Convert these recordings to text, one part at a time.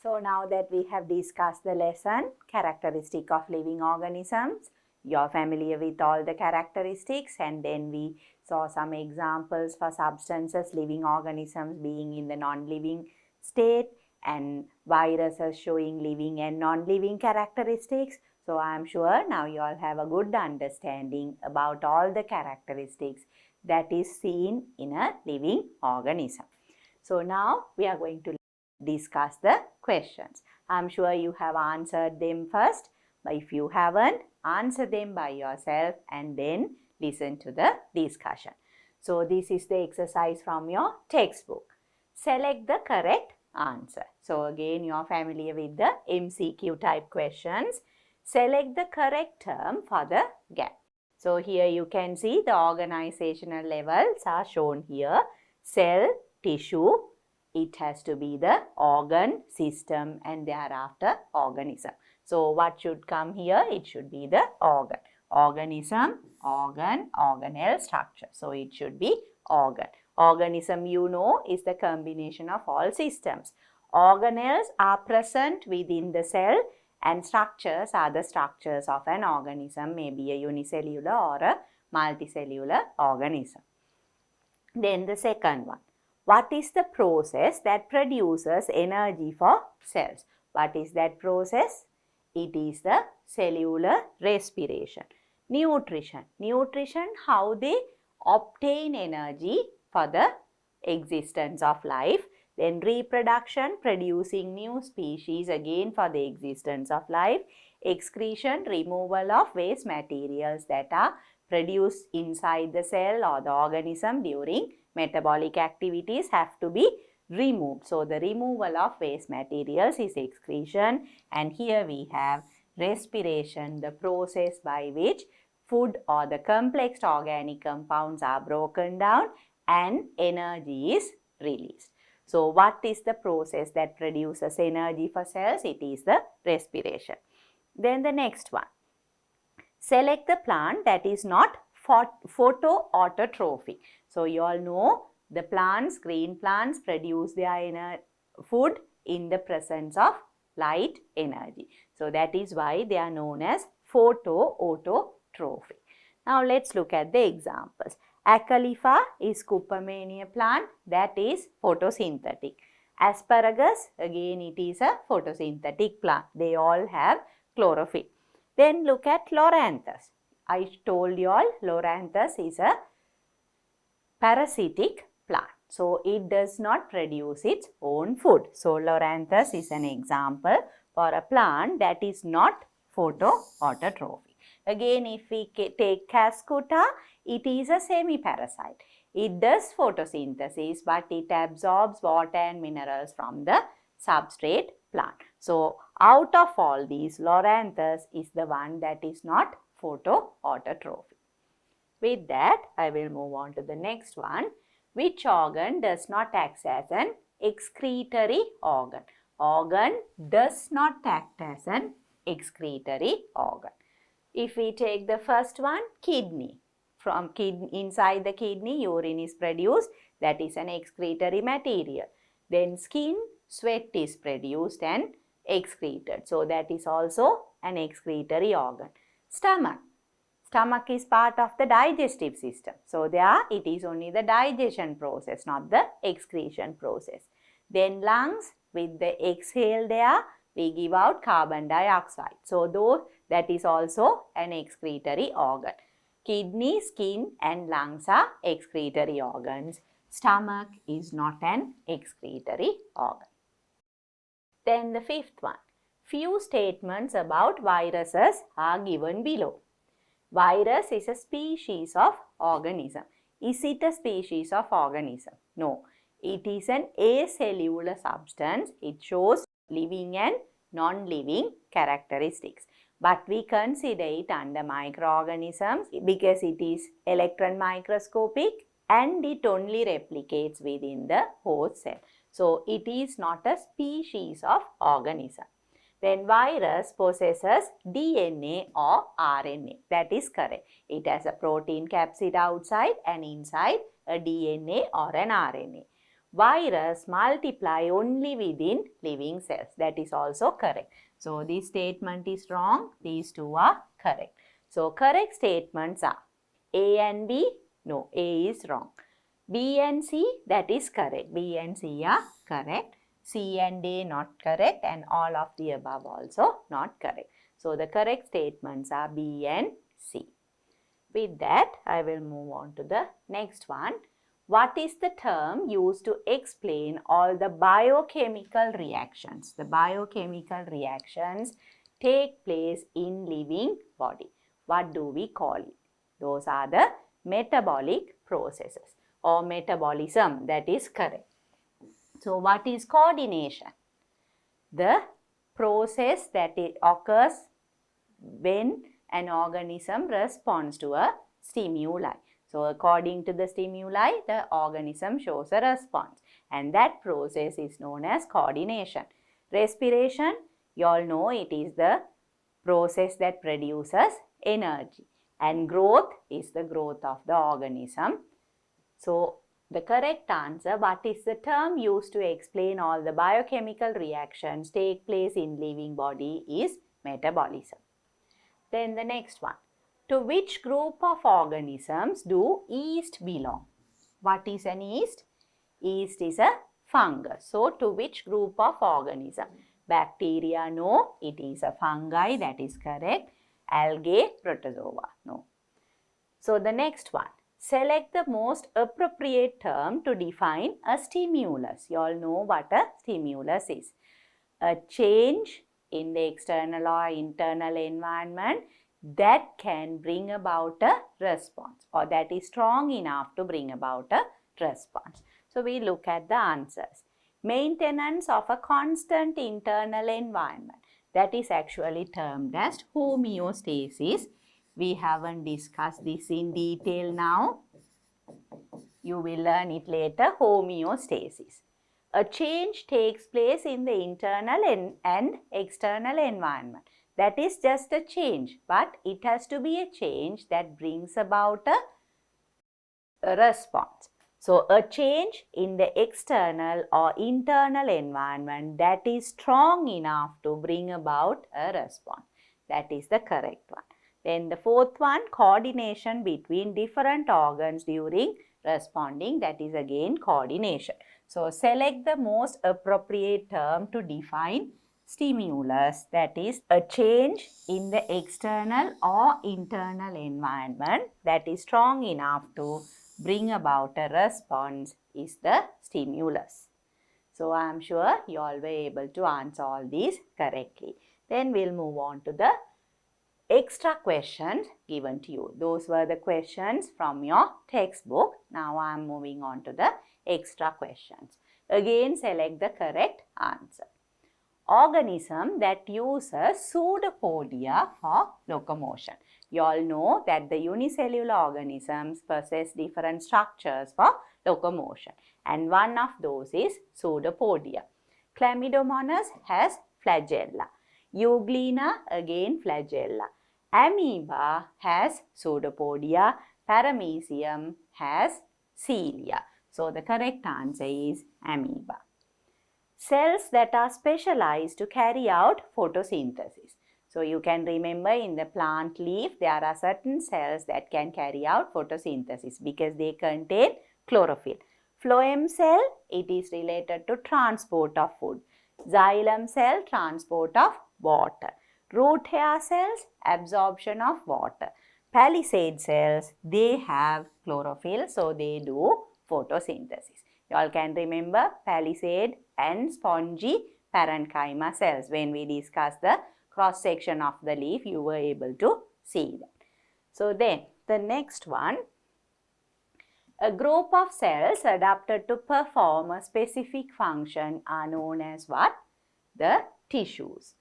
So now that we have discussed the lesson, characteristic of living organisms, you're familiar with all the characteristics, and then we saw some examples for substances, living organisms being in the non-living state, and viruses showing living and non-living characteristics. So I'm sure now you all have a good understanding about all the characteristics that is seen in a living organism. So now we are going to discuss the questions. I'm sure you have answered them first, but if you haven't, answer them by yourself and then listen to the discussion. So this is the exercise from your textbook. Select the correct answer. So again, you are familiar with the MCQ type questions. Select the correct term for the gap. So here you can see the organizational levels are shown here. Cell, tissue, it has to be the organ, system, and thereafter organism. So what should come here? It should be the organ. Organism, organ, organelle structure. So it should be organ. Organism, you know, is the combination of all systems. Organelles are present within the cell, and structures are the structures of an organism, maybe a unicellular or a multicellular organism. Then the second one. What is the process that produces energy for cells? What is that process? It is the cellular respiration. Nutrition. Nutrition, how they obtain energy for the existence of life. Then reproduction, producing new species again for the existence of life. Excretion, removal of waste materials that are produced inside the cell or the organism during metabolic activities have to be removed. So the removal of waste materials is excretion, and here we have respiration, the process by which food or the complex organic compounds are broken down and energy is released. So what is the process that produces energy for cells? It is the respiration. Then the next one. Select the plant that is not photoautotrophic. So you all know the plants, green plants produce their food in the presence of light energy. So that is why they are known as photoautotrophic. Now let's look at the examples. Acalypha is Cupamania plant, that is photosynthetic. Asparagus, again it is a photosynthetic plant. They all have chlorophyll. Then look at Loranthus. I told you all Loranthus is a parasitic plant. So it does not produce its own food. So Loranthus is an example for a plant that is not photoautotrophic. Again, if we take Cascuta, it is a semi-parasite. It does photosynthesis, but it absorbs water and minerals from the substrate plant. So out of all these, Loranthus is the one that is not photoautotrophic. With that, I will move on to the next one. Which organ does not act as an excretory organ? Organ does not act as an excretory organ. If we take the first one, kidney. From inside the kidney, urine is produced. That is an excretory material. Then skin, sweat is produced and excreted. So that is also an excretory organ. Stomach. Stomach is part of the digestive system. So there it is only the digestion process, not the excretion process. Then lungs, with the exhale there, we give out carbon dioxide. So though that is also an excretory organ. Kidney, skin and lungs are excretory organs. Stomach is not an excretory organ. Then the fifth one. Few statements about viruses are given below. Virus is a species of organism. Is it a species of organism? No. It is an acellular substance. It shows living and non-living characteristics. But we consider it under microorganisms because it is electron microscopic and it only replicates within the host cell. So it is not a species of organism. Then virus possesses DNA or RNA. That is correct. It has a protein capsid outside and inside a DNA or an RNA. Virus multiply only within living cells. That is also correct. So, this statement is wrong. These two are correct. So, correct statements are A and B. No, A is wrong. B and C, that is correct. B and C are correct. C and A not correct, and all of the above also not correct. So, the correct statements are B and C. With that, I will move on to the next one. What is the term used to explain all the biochemical reactions? The biochemical reactions take place in living body. What do we call it? Those are the metabolic processes or metabolism. That is correct. So, what is coordination? The process that occurs when an organism responds to a stimuli. So, according to the stimuli, the organism shows a response, and that process is known as coordination. Respiration, you all know it is the process that produces energy, and growth is the growth of the organism. So, the correct answer, what is the term used to explain all the biochemical reactions take place in living body, is metabolism. Then the next one. To which group of organisms do yeast belong? What is an yeast? Yeast is a fungus. So, to which group of organism? Bacteria, no. It is a fungi. That is correct. Algae, protozoa, no. So, the next one. Select the most appropriate term to define a stimulus. You all know what a stimulus is. A change in the external or internal environment that can bring about a response, or that is strong enough to bring about a response. So, we look at the answers. Maintenance of a constant internal environment, that is actually termed as homeostasis. We haven't discussed this in detail now. You will learn it later. Homeostasis. A change takes place in the internal and external environment. That is just a change, but it has to be a change that brings about a response. So, a change in the external or internal environment that is strong enough to bring about a response. That is the correct one. Then the fourth one, coordination between different organs during responding. That is again coordination. So, select the most appropriate term to define stimulus, that is a change in the external or internal environment that is strong enough to bring about a response, is the stimulus. So, I am sure you all were able to answer all these correctly. Then we will move on to the extra questions given to you. Those were the questions from your textbook. Now, I am moving on to the extra questions. Again, select the correct answer. Organism that uses pseudopodia for locomotion. You all know that the unicellular organisms possess different structures for locomotion, and one of those is pseudopodia. Chlamydomonas has flagella. Euglena again flagella. Amoeba has pseudopodia. Paramecium has cilia. So, the correct answer is amoeba. Cells that are specialized to carry out photosynthesis. So, you can remember in the plant leaf, there are certain cells that can carry out photosynthesis because they contain chlorophyll. Phloem cell, it is related to transport of food. Xylem cell, transport of water. Root hair cells, absorption of water. Palisade cells, they have chlorophyll, so they do photosynthesis. You all can remember palisade and spongy parenchyma cells. When we discussed the cross section of the leaf, you were able to see that. So, then the next one, a group of cells adapted to perform a specific function are known as what? The tissues.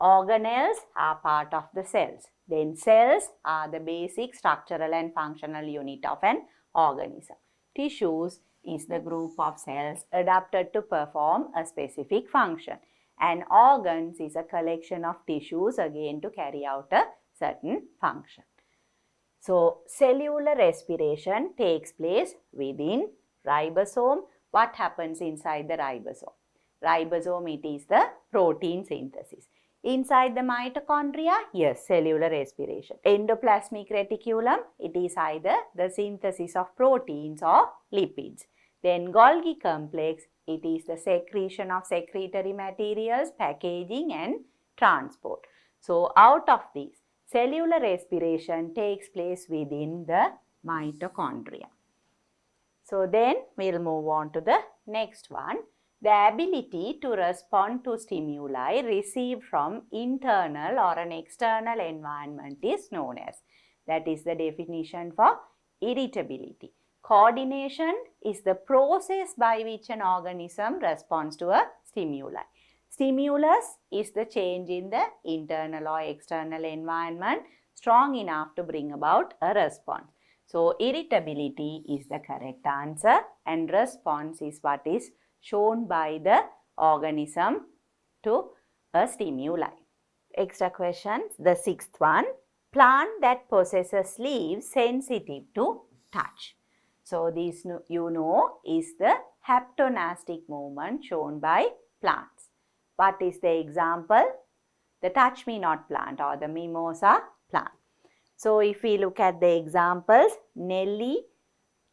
Organelles are part of the cells. Then cells are the basic structural and functional unit of an organism. Tissues is the group of cells adapted to perform a specific function, and organs is a collection of tissues again to carry out a certain function. So, cellular respiration takes place within ribosome, What happens inside the ribosome? Ribosome, it is the protein synthesis. Inside the mitochondria, yes, cellular respiration. Endoplasmic reticulum, it is either the synthesis of proteins or lipids. Then Golgi complex, it is the secretion of secretory materials, packaging and transport. So out of these, cellular respiration takes place within the mitochondria. So then we'll move on to the next one. The ability to respond to stimuli received from internal or an external environment is known as. That is the definition for irritability. Coordination is the process by which an organism responds to a stimuli. Stimulus is the change in the internal or external environment strong enough to bring about a response. So, irritability is the correct answer and response is what is shown by the organism to a stimuli. Extra questions. The sixth one, plant that possesses leaves sensitive to touch. So, this you know is the haptonastic movement shown by plants. What is the example? The touch me not plant or the mimosa plant. So, if we look at the examples, Nelly,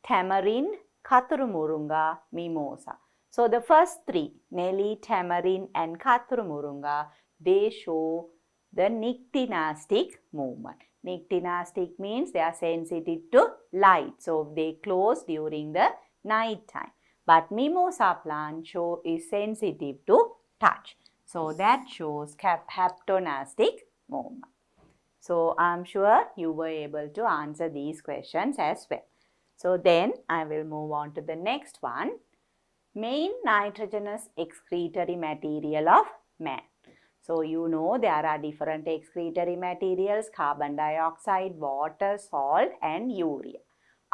tamarind, kathurumurunga, mimosa. So, the first three, Nelly, tamarind and kathurumurunga, they show the nictinastic movement. Nictinastic means they are sensitive to light. So, they close during the night time. But mimosa plant is sensitive to touch. So, that shows haptonastic movement. So, I am sure you were able to answer these questions as well. So, then I will move on to the next one. Main nitrogenous excretory material of man. So, you know there are different excretory materials, carbon dioxide, water, salt and urea.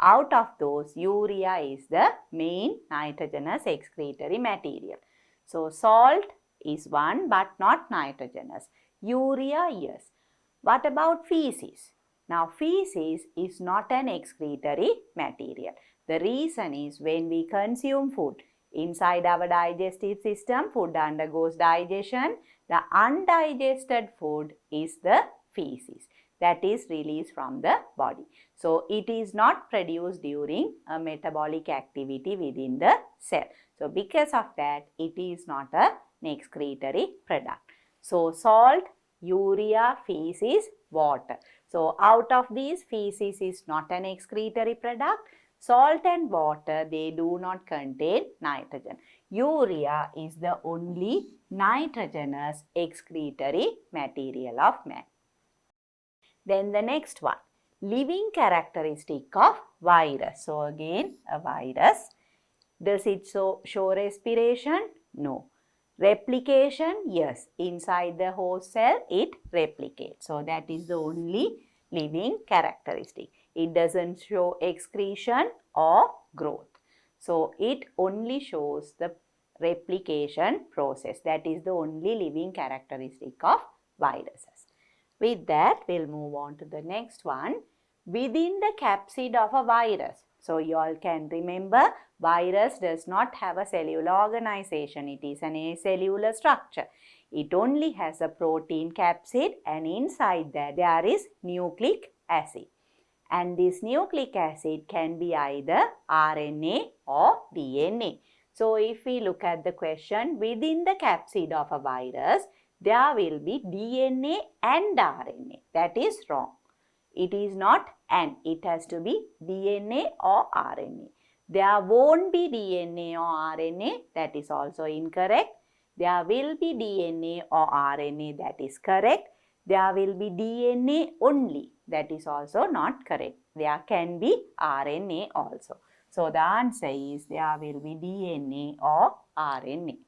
Out of those, urea is the main nitrogenous excretory material. So, salt is one but not nitrogenous. Urea, yes. What about feces? Now, feces is not an excretory material. The reason is when we consume food, inside our digestive system, food undergoes digestion. The undigested food is the feces that is released from the body. So, it is not produced during a metabolic activity within the cell. So, because of that, it is not an excretory product. So, salt, urea, feces, water. So, out of these, feces is not an excretory product. Salt and water, they do not contain nitrogen. Urea is the only nitrogenous excretory material of man. Then the next one, living characteristic of virus. So, again a virus. Does it show respiration? No. Replication? Yes. Inside the host cell, it replicates. So, that is the only living characteristic. It doesn't show excretion or growth. So, it only shows the replication process. That is the only living characteristic of viruses. With that, we'll move on to the next one. Within the capsid of a virus. So, you all can remember, virus does not have a cellular organization. It is an acellular structure. It only has a protein capsid and inside that there is nucleic acid. And this nucleic acid can be either RNA or DNA. So, if we look at the question, within the capsid of a virus, there will be DNA and RNA. That is wrong. It is not and, it has to be DNA or RNA. There won't be DNA or RNA, that is also incorrect. There will be DNA or RNA, that is correct. There will be DNA only, that is also not correct. There can be RNA also. So, the answer is there will be DNA or RNA.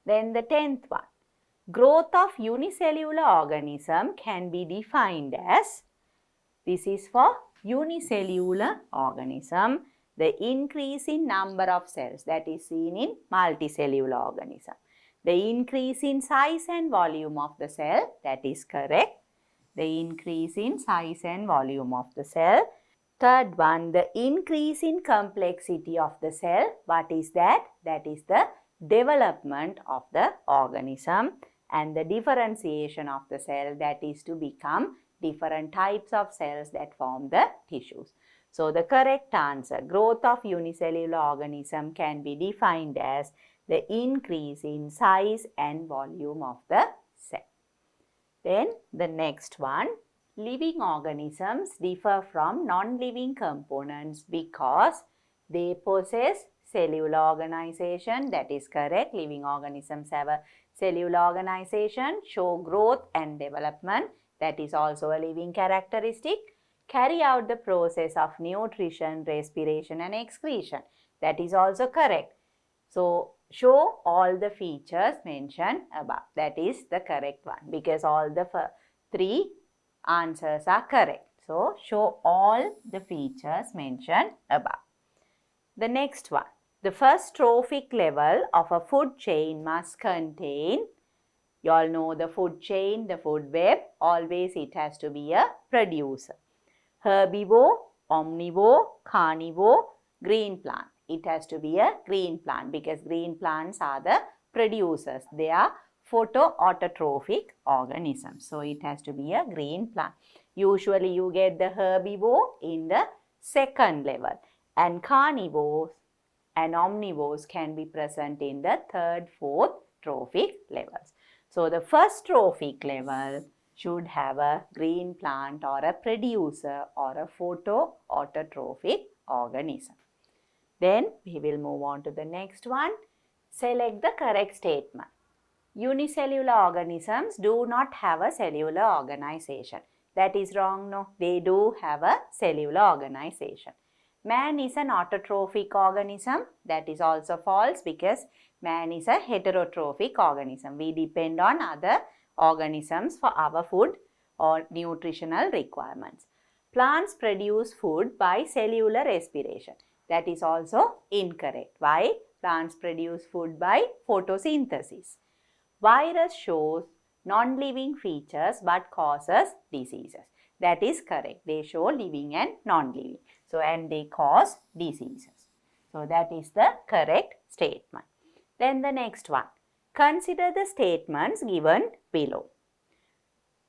Then the 10th one. Growth of unicellular organism can be defined as, this is for unicellular organism, the increase in number of cells that is seen in multicellular organism. The increase in size and volume of the cell, that is correct. The increase in size and volume of the cell. Third one, the increase in complexity of the cell. What is that? That is the development of the organism, and the differentiation of the cell, that is to become different types of cells that form the tissues. So the correct answer, growth of unicellular organism can be defined as the increase in size and volume of the cell. Then the next one, living organisms differ from non-living components because they possess cellular organization. That is correct. Living organisms have a cellular organization, show growth and development. That is also a living characteristic. Carry out the process of nutrition, respiration and excretion. That is also correct. So, show all the features mentioned above. That is the correct one because all the three answers are correct. So, show all the features mentioned above. The next one. The first trophic level of a food chain must contain, you all know the food chain, the food web, always it has to be a producer. Herbivore, omnivore, carnivore, green plant. It has to be a green plant because green plants are the producers. They are photoautotrophic organisms. So, it has to be a green plant. Usually, you get the herbivore in the second level, and carnivores and omnivores can be present in the third, fourth trophic levels. So, the first trophic level should have a green plant or a producer or a photoautotrophic organism. Then we will move on to the next one. Select the correct statement. Unicellular organisms do not have a cellular organization. That is wrong, no. They do have a cellular organization. Man is an autotrophic organism. That is also false because man is a heterotrophic organism. We depend on other organisms for our food or nutritional requirements. Plants produce food by cellular respiration. That is also incorrect. Why? Plants produce food by photosynthesis. Virus shows non-living features but causes diseases. That is correct. They show living and non-living. So, and they cause diseases. So, that is the correct statement. Then the next one. Consider the statements given below.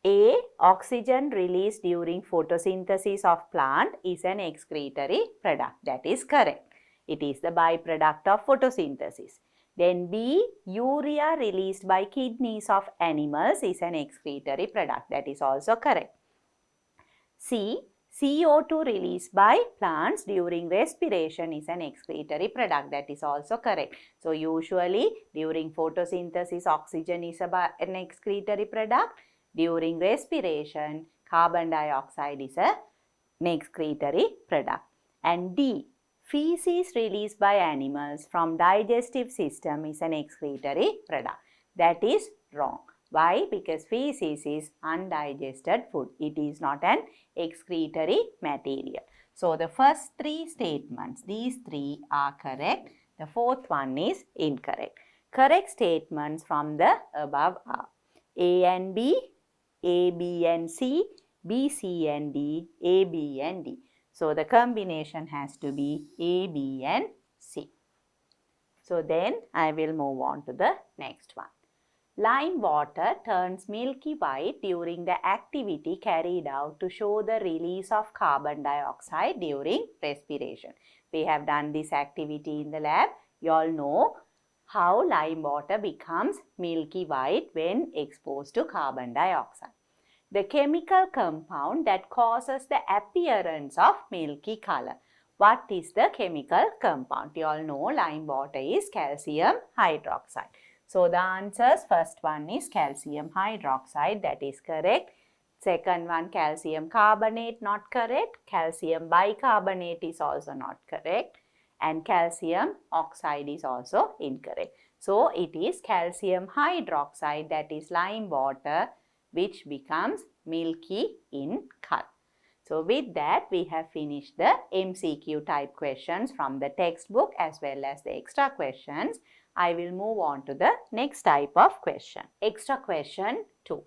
A. Oxygen released during photosynthesis of plant is an excretory product. That is correct. It is the byproduct of photosynthesis. Then B. Urea released by kidneys of animals is an excretory product. That is also correct. C. CO2 released by plants during respiration is an excretory product. That is also correct. So, usually during photosynthesis, oxygen is an excretory product. During respiration, carbon dioxide is an excretory product. And D. Feces released by animals from digestive system is an excretory product. That is wrong. Why? Because feces is undigested food. It is not an excretory material. So, the first three statements, these three are correct. The fourth one is incorrect. Correct statements from the above are A and B, A, B and C, B, C and D, A, B and D. So, the combination has to be A, B and C. So, then I will move on to the next one. Lime water turns milky white during the activity carried out to show the release of carbon dioxide during respiration. We have done this activity in the lab. You all know how lime water becomes milky white when exposed to carbon dioxide. The chemical compound that causes the appearance of milky color. What is the chemical compound? You all know lime water is calcium hydroxide. So, the answers, first one is calcium hydroxide, that is correct. Second one, calcium carbonate, not correct. Calcium bicarbonate is also not correct. And calcium oxide is also incorrect. So, it is calcium hydroxide, that is lime water, which becomes milky in color. So, with that, we have finished the MCQ type questions from the textbook as well as the extra questions. I will move on to the next type of question. Extra question 2.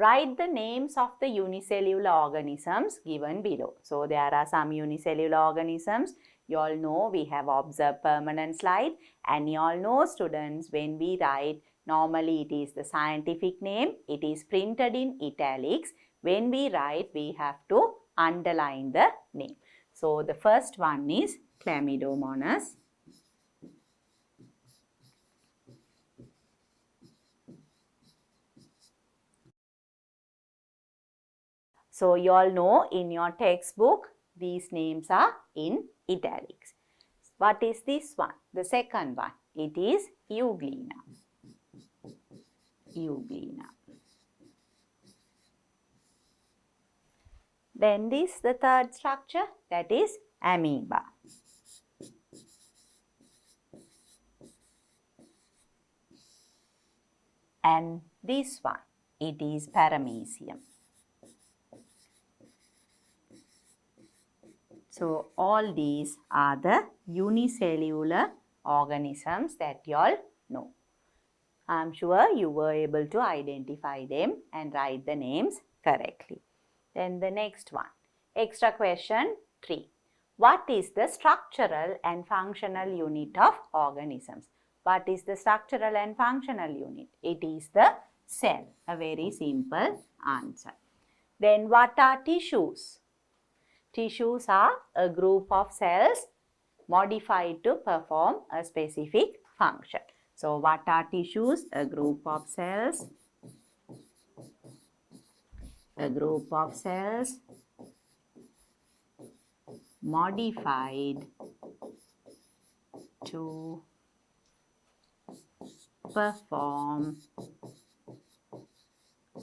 Write the names of the unicellular organisms given below. So there are some unicellular organisms. You all know we have observed permanent slide, and you all know, students, when we write, normally it is the scientific name, it is printed in italics. When we write, we have to underline the name. So the first one is Chlamydomonas. So you all know in your textbook, these names are in italics. What is this one? The second one, it is Euglena. Euglena. Then this, the third structure, that is amoeba. And this one, it is paramecium. So all these are the unicellular organisms that you all know. I am sure you were able to identify them and write the names correctly. Then the next one, extra question 3. What is the structural and functional unit of organisms? What is the structural and functional unit? It is the cell. A very simple answer. Then what are tissues? Tissues are a group of cells modified to perform a specific function. So what are tissues? A group of cells. A group of cells modified to perform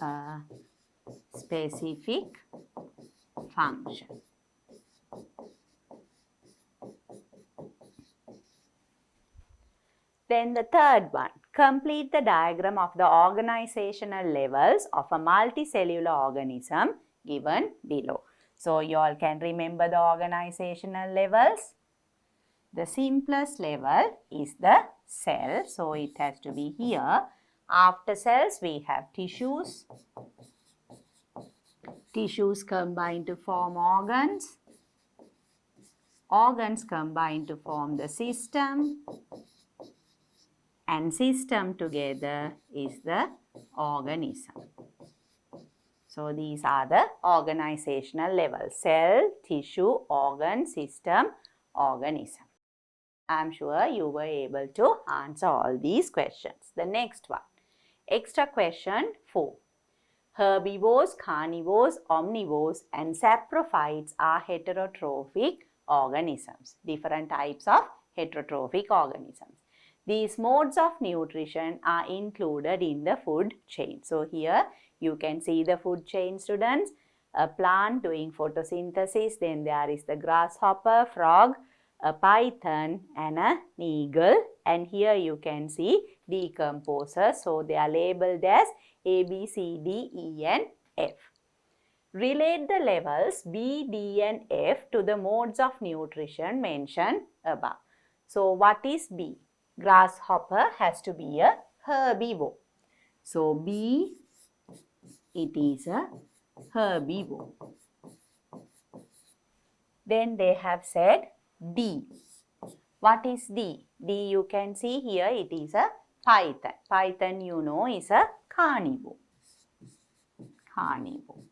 a specific function. Then the third one, complete the diagram of the organizational levels of a multicellular organism given below. So you all can remember the organizational levels. The simplest level is the cell. So it has to be here. After cells, we have tissues. Tissues combine to form organs. Organs combine to form the system. And system together is the organism. So these are the organizational levels: cell, tissue, organ, system, organism. I am sure you were able to answer all these questions. The next one, extra question 4. Herbivores, carnivores, omnivores and saprophytes are heterotrophic organisms. Different types of heterotrophic organisms. These modes of nutrition are included in the food chain. So here you can see the food chain, students. A plant doing photosynthesis, then there is the grasshopper, frog, a python and an eagle. And here you can see decomposers. So they are labeled as A, B, C, D, E and F. Relate the levels B, D and F to the modes of nutrition mentioned above. So what is B? Grasshopper has to be a herbivore. So B, it is a herbivore. Then they have said D. What is D? D you can see here, it is a python. Python you know is a carnivore. Carnivore.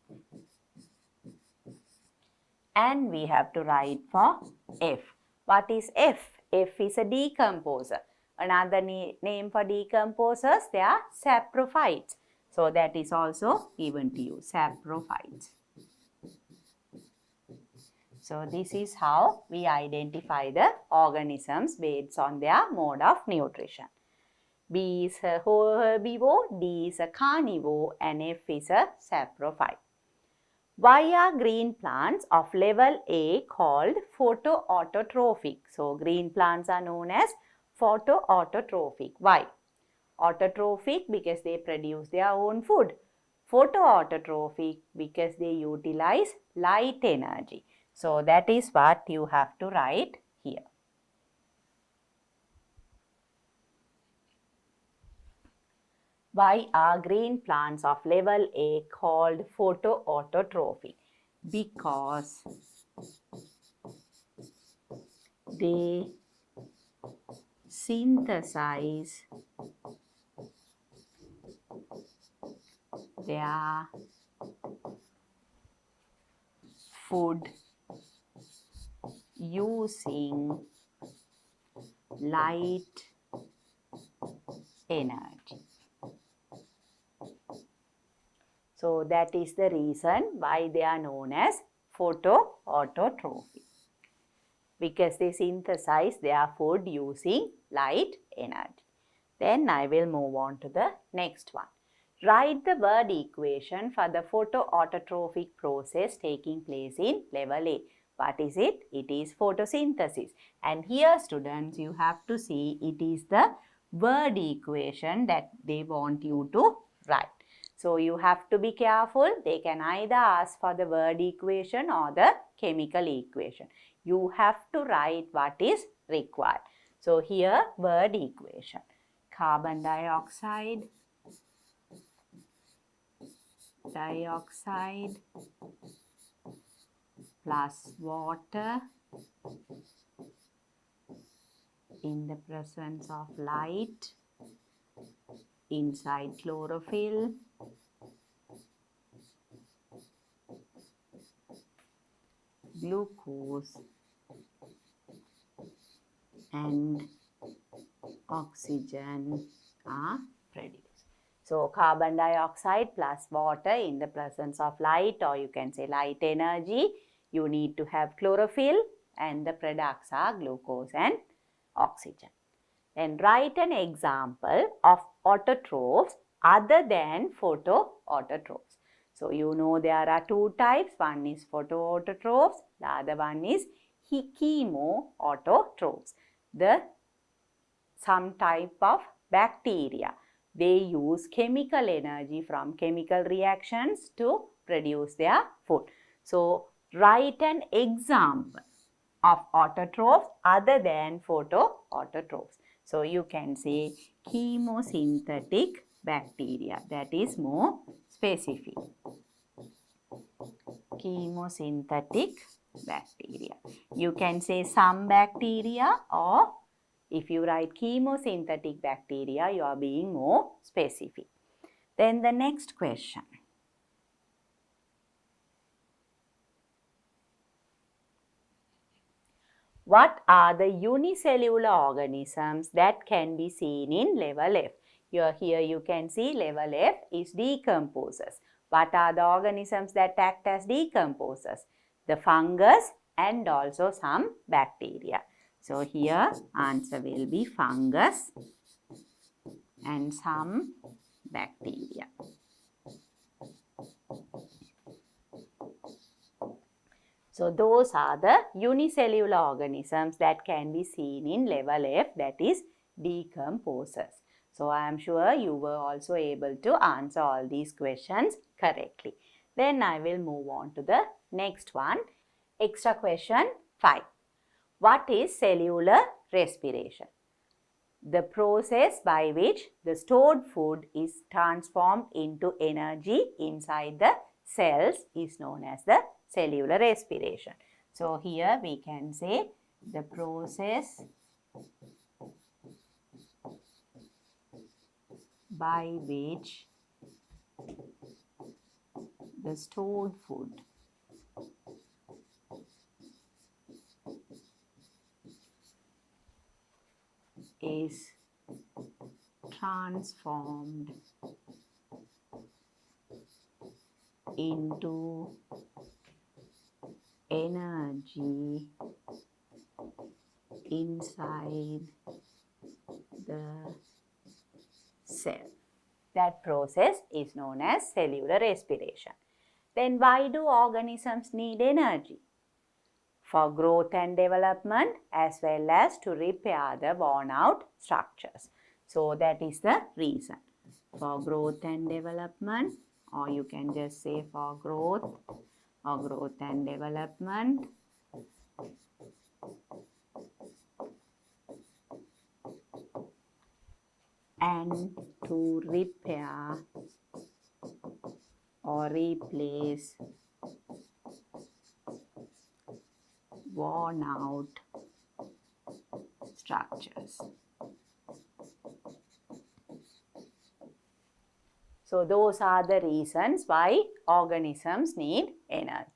And we have to write for F. What is F? F is a decomposer. Another name for decomposers, they are saprophytes. So that is also given to you, saprophytes. So this is how we identify the organisms based on their mode of nutrition. B is a herbivore, D is a carnivore and F is a saprophyte. Why are green plants of level A called photoautotrophic? So green plants are known as photoautotrophic. Why? Autotrophic because they produce their own food. Photoautotrophic because they utilize light energy. So that is what you have to write here. Why are green plants of level A called photoautotrophic? Because they synthesize their food using light energy. So that is the reason why they are known as photoautotrophic, because they synthesize their food using light energy. Then I will move on to the next one. Write the word equation for the photoautotrophic process taking place in level A. What is it? It is photosynthesis. And here students, you have to see it is the word equation that they want you to write. So you have to be careful. They can either ask for the word equation or the chemical equation. You have to write what is required. So here word equation. Carbon dioxide plus water in the presence of light inside chlorophyll glucose and oxygen are produced. So carbon dioxide plus water in the presence of light, or you can say light energy. You need to have chlorophyll and the products are glucose and oxygen. Then write an example of autotrophs other than photoautotrophs. So you know there are two types. One is photoautotrophs, the other one is chemoautotrophs. Some type of bacteria, they use chemical energy from chemical reactions to produce their food. So write an example of autotrophs other than photoautotrophs. So you can say chemosynthetic bacteria. That is more specific. Chemosynthetic bacteria. You can say some bacteria, or if you write chemosynthetic bacteria, you are being more specific. Then the next question. What are the unicellular organisms that can be seen in level F? Here you can see level F is decomposers. What are the organisms that act as decomposers? The fungus and also some bacteria. So here answer will be fungus and some bacteria. So those are the unicellular organisms that can be seen in level F, that is decomposers. So I am sure you were also able to answer all these questions correctly. Then I will move on to the next one. Extra question 5. What is cellular respiration? The process by which the stored food is transformed into energy inside the cells is known as the cellular respiration. So here we can say the process by which the stored food is transformed into energy inside the cell. That process is known as cellular respiration. Then why do organisms need energy? For growth and development, as well as to repair the worn out structures. So that is the reason. For growth and development, or you can just say for growth or growth and development. And to repair or replace worn out structures. So those are the reasons why organisms need energy.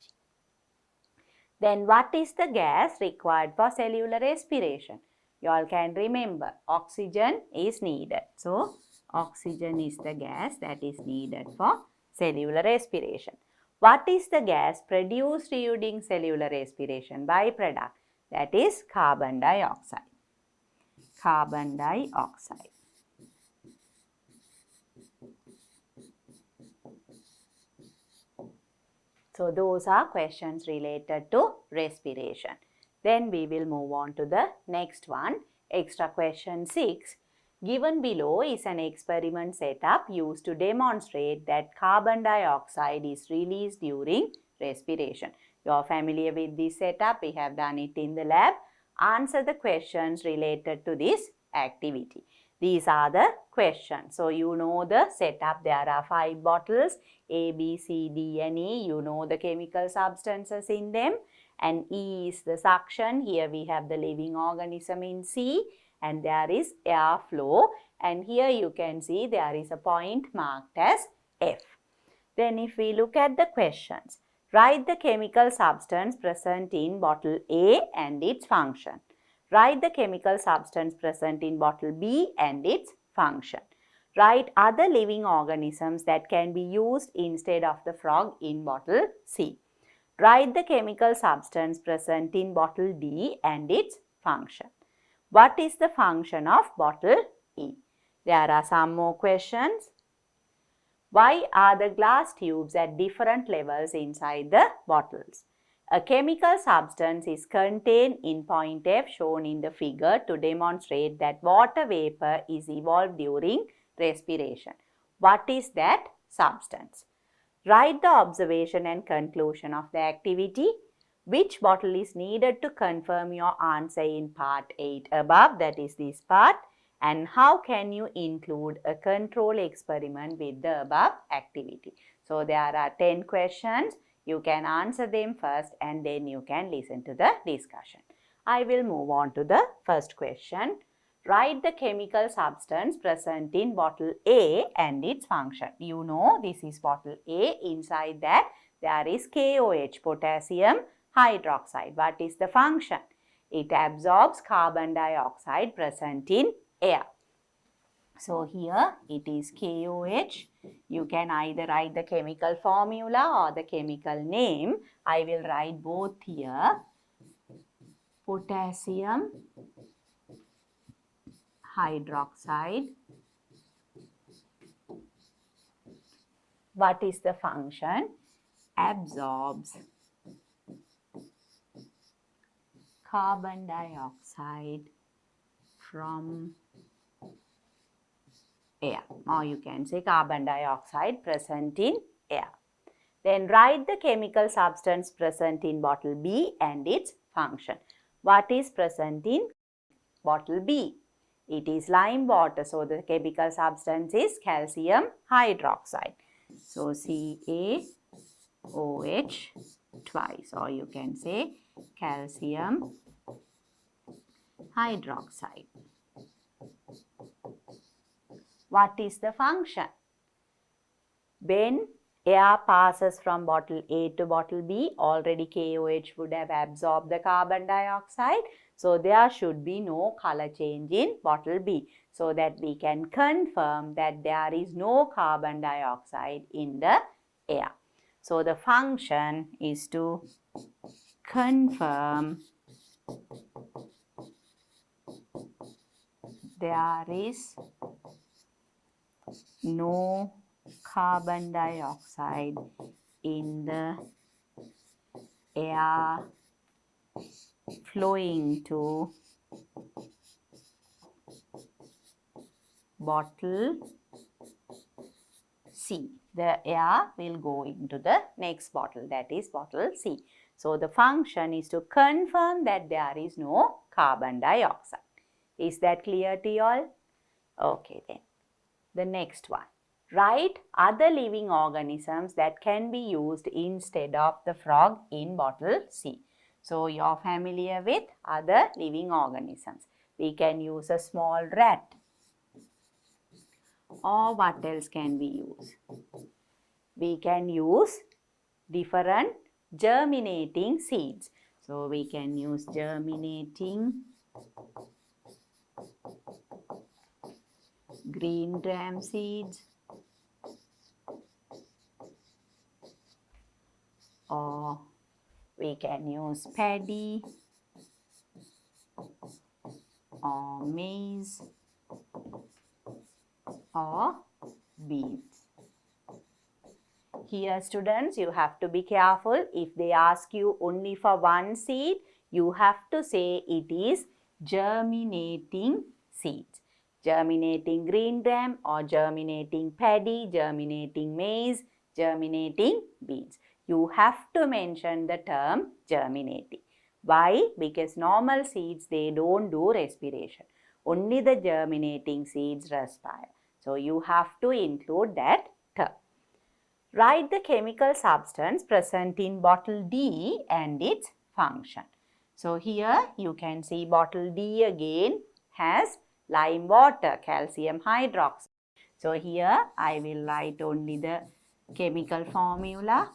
Then what is the gas required for cellular respiration? You all can remember oxygen is needed. So oxygen is the gas that is needed for cellular respiration. What is the gas produced during cellular respiration? Byproduct, that is carbon dioxide. Carbon dioxide. So those are questions related to respiration. Then we will move on to the next one. Extra question 6. Given below is an experiment setup used to demonstrate that carbon dioxide is released during respiration. You are familiar with this setup. We have done it in the lab. Answer the questions related to this activity. These are the questions. So you know the setup. There are 5 bottles, A, B, C, D and E. You know the chemical substances in them. And E is the suction. Here we have the living organism in C. And there is air flow. And here you can see there is a point marked as F. Then if we look at the questions, write the chemical substance present in bottle A and its function. Write the chemical substance present in bottle B and its function. Write other living organisms that can be used instead of the frog in bottle C. Write the chemical substance present in bottle D and its function. What is the function of bottle E? There are some more questions. Why are the glass tubes at different levels inside the bottles? A chemical substance is contained in point F shown in the figure to demonstrate that water vapor is evolved during respiration. What is that substance? Write the observation and conclusion of the activity. Which bottle is needed to confirm your answer in part 8 above, that is this part, and how can you include a control experiment with the above activity? So there are 10 questions. You can answer them first and then you can listen to the discussion. I will move on to the first question. Write the chemical substance present in bottle A and its function. You know this is bottle A. Inside that there is KOH, potassium hydroxide. What is the function? It absorbs carbon dioxide present in air. So here it is KOH. You can either write the chemical formula or the chemical name. I will write both here. Potassium hydroxide. What is the function? Absorbs carbon dioxide from air, or you can say carbon dioxide present in air. Then write the chemical substance present in bottle B and its function. What is present in bottle B? It is lime water, so the chemical substance is calcium hydroxide. So CaOH twice, or you can say calcium hydroxide. What is the function? When air passes from bottle A to bottle B, already KOH would have absorbed the carbon dioxide. So there should be no color change in bottle B, so that we can confirm that there is no carbon dioxide in the air. So the function is to confirm there is no carbon dioxide in the air flowing to bottle C. The air will go into the next bottle, that is bottle C. So the function is to confirm that there is no carbon dioxide. Is that clear to you all? Okay then. The next one. Write other living organisms that can be used instead of the frog in bottle C. So, you're familiar with other living organisms. We can use a small rat. Or what else can we use? We can use different germinating seeds. So, we can use germinating green gram seeds, or we can use paddy or maize or beans. Here students, you have to be careful. If they ask you only for one seed, you have to say it is germinating seeds. Germinating green gram or germinating paddy, germinating maize, germinating beans. You have to mention the term germinating. Why? Because normal seeds, they don't do respiration. Only the germinating seeds respire. So, you have to include that term. Write the chemical substance present in bottle D and its function. So, here you can see bottle D again has lime water, calcium hydroxide. So, here I will write only the chemical formula,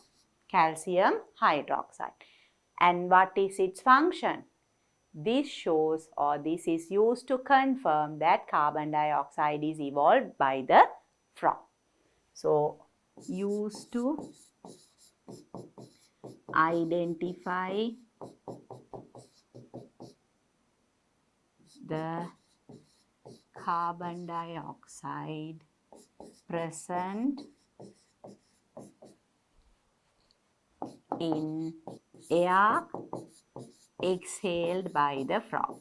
calcium hydroxide. And what is its function? This shows, or this is used to confirm that carbon dioxide is evolved by the frog. So, used to identify the carbon dioxide present in air exhaled by the frog.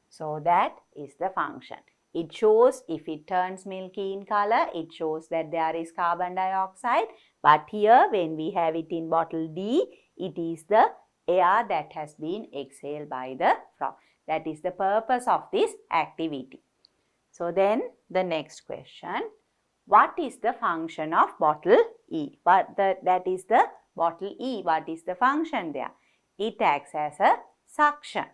So, that is the function. It shows, if it turns milky in color, it shows that there is carbon dioxide. But here, when we have it in bottle D, it is the air that has been exhaled by the frog. That is the purpose of this activity. So, then the next question. What is the function of bottle E? That is the bottle E. What is the function there? It acts as a suction.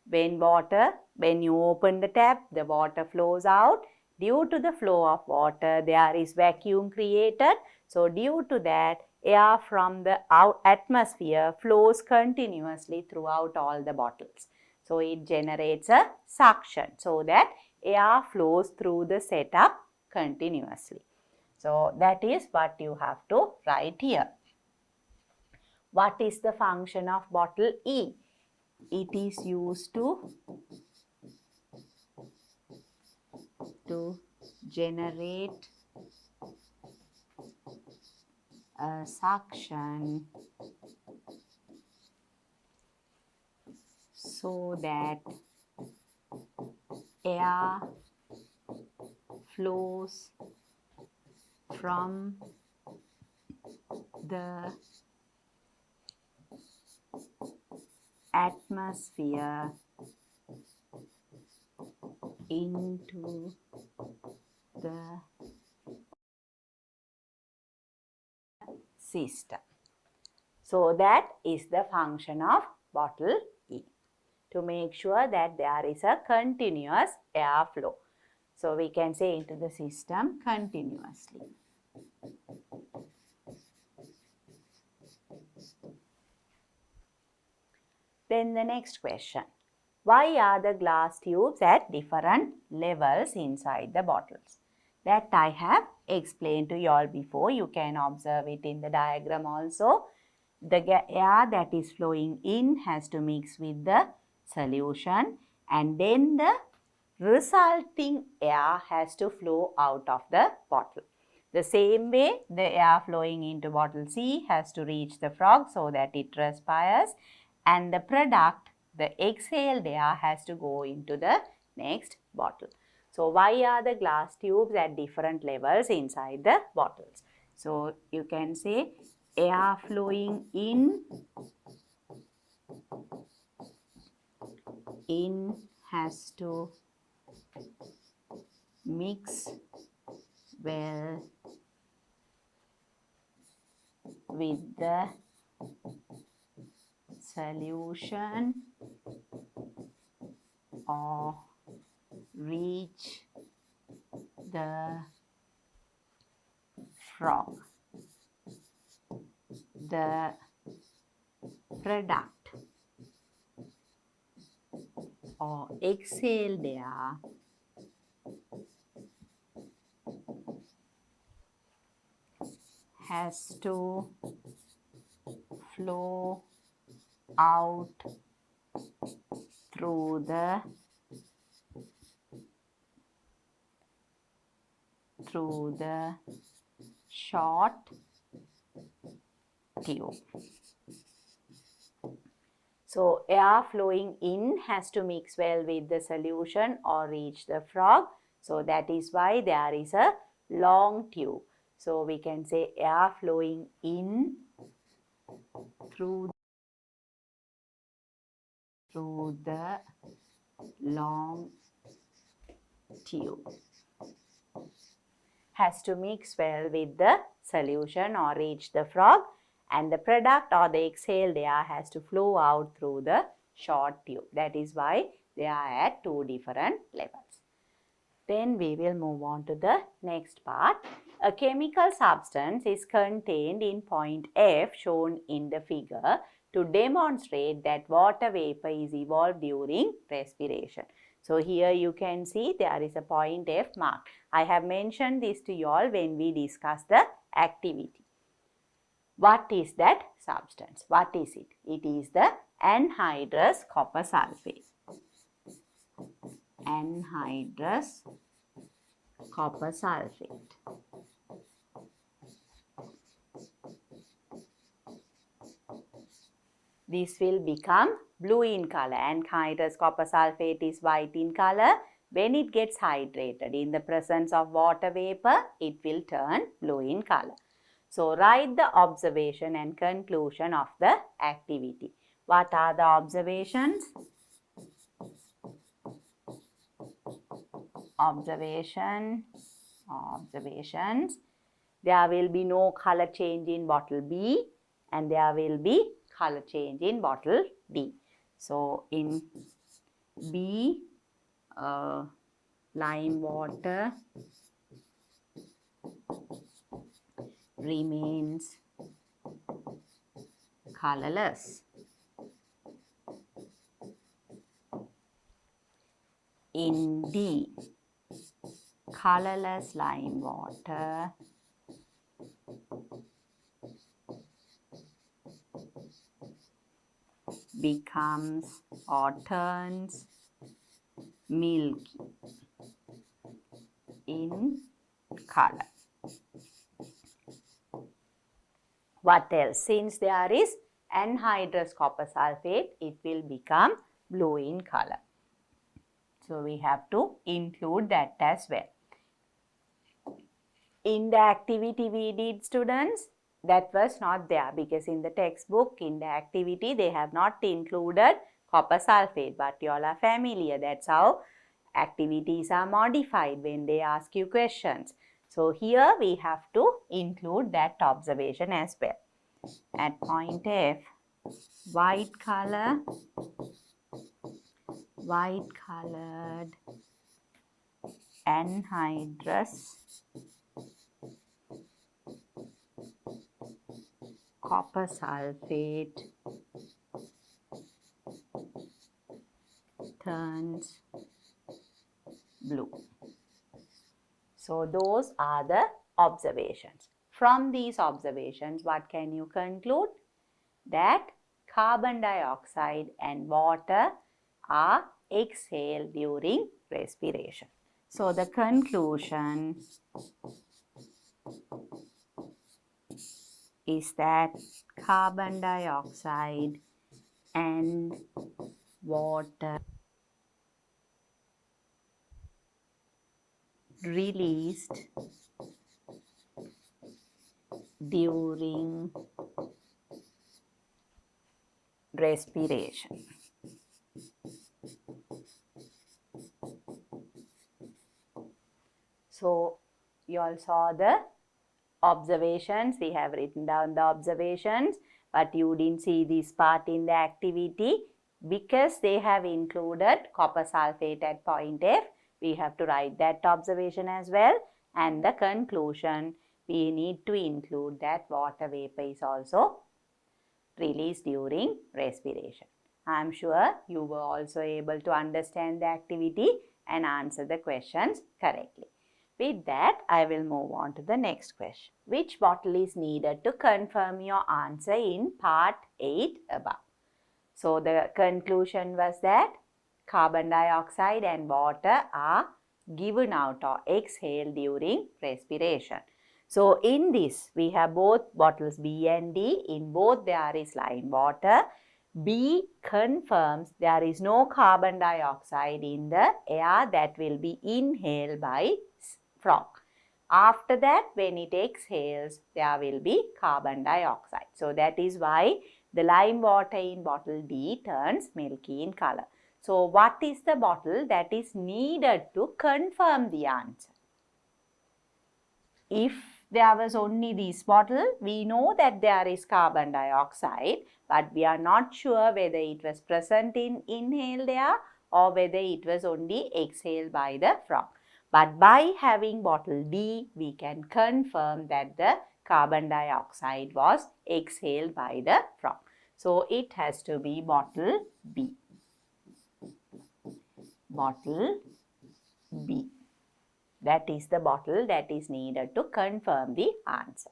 When you open the tap, the water flows out. Due to the flow of water, there is vacuum created. So, due to that, air from the atmosphere flows continuously throughout all the bottles. So, it generates a suction so that air flows through the setup continuously. So, that is what you have to write here. What is the function of bottle E? It is used to generate a suction so that air flows from the atmosphere into the system. So, that is the function of bottle E, to make sure that there is a continuous air flow. So, we can say into the system continuously. Then the next question. Why are the glass tubes at different levels inside the bottles? That I have explained to you all before. You can observe it in the diagram also. The air that is flowing in has to mix with the solution, and then the resulting air has to flow out of the bottle. The same way, the air flowing into bottle C has to reach the frog so that it respires, and the product, the exhaled air, has to go into the next bottle. So, why are the glass tubes at different levels inside the bottles? So, you can say air flowing in in has to mix well with the solution or reach the frog. The product or exhaled air has to flow out through the short tube. So air flowing in has to mix well with the solution or reach the frog. So that is why there is a long tube. So we can say air flowing in through the long tube has to mix well with the solution or reach the frog, and the product or the exhaled air has to flow out through the short tube. That is why they are at two different levels. Then we will move on to the next part. A chemical substance is contained in point F shown in the figure to demonstrate that water vapor is evolved during respiration. So here you can see there is a point F marked. I have mentioned this to you all when we discuss the activity. What is that substance? What is it? It is the anhydrous copper sulfate. Anhydrous copper sulfate. This will become blue in color. Anhydrous copper sulfate is white in color. When it gets hydrated in the presence of water vapor, it will turn blue in color. So write the observation and conclusion of the activity. What are the observations? Observations. There will be no color change in bottle B and there will be color change in bottle D. So in B, lime water remains colorless. In D, colorless lime water becomes or turns milky in color. What else? Since there is anhydrous copper sulfate, it will become blue in color. So we have to include that as well. In the activity we did, students, that was not there because in the textbook, in the activity, they have not included copper sulfate, but you all are familiar. That's how activities are modified when they ask you questions. So here we have to include that observation as well. At point F, white colored anhydrous copper sulfate turns blue. So those are the observations. From these observations, what can you conclude? That carbon dioxide and water are exhaled during respiration. So the conclusion is that carbon dioxide and water released during respiration. So you all saw the observations. We have written down the observations, but you didn't see this part in the activity because they have included copper sulfate at point F. We have to write that observation as well, and the conclusion we need to include that water vapor is also released during respiration. I am sure you were also able to understand the activity and answer the questions correctly. With that, I will move on to the next question. Which bottle is needed to confirm your answer in part 8 above? So the conclusion was that carbon dioxide and water are given out or exhaled during respiration. So in this, we have both bottles B and D. In both there is lime water. B confirms there is no carbon dioxide in the air that will be inhaled by frog. After that, when it exhales, there will be carbon dioxide. So that is why the lime water in bottle D turns milky in color. So what is the bottle that is needed to confirm the answer? If there was only this bottle, we know that there is carbon dioxide, but we are not sure whether it was present in inhaled air or whether it was only exhaled by the frog. But by having bottle D, we can confirm that the carbon dioxide was exhaled by the frog. So it has to be bottle B. Bottle B. That is the bottle that is needed to confirm the answer.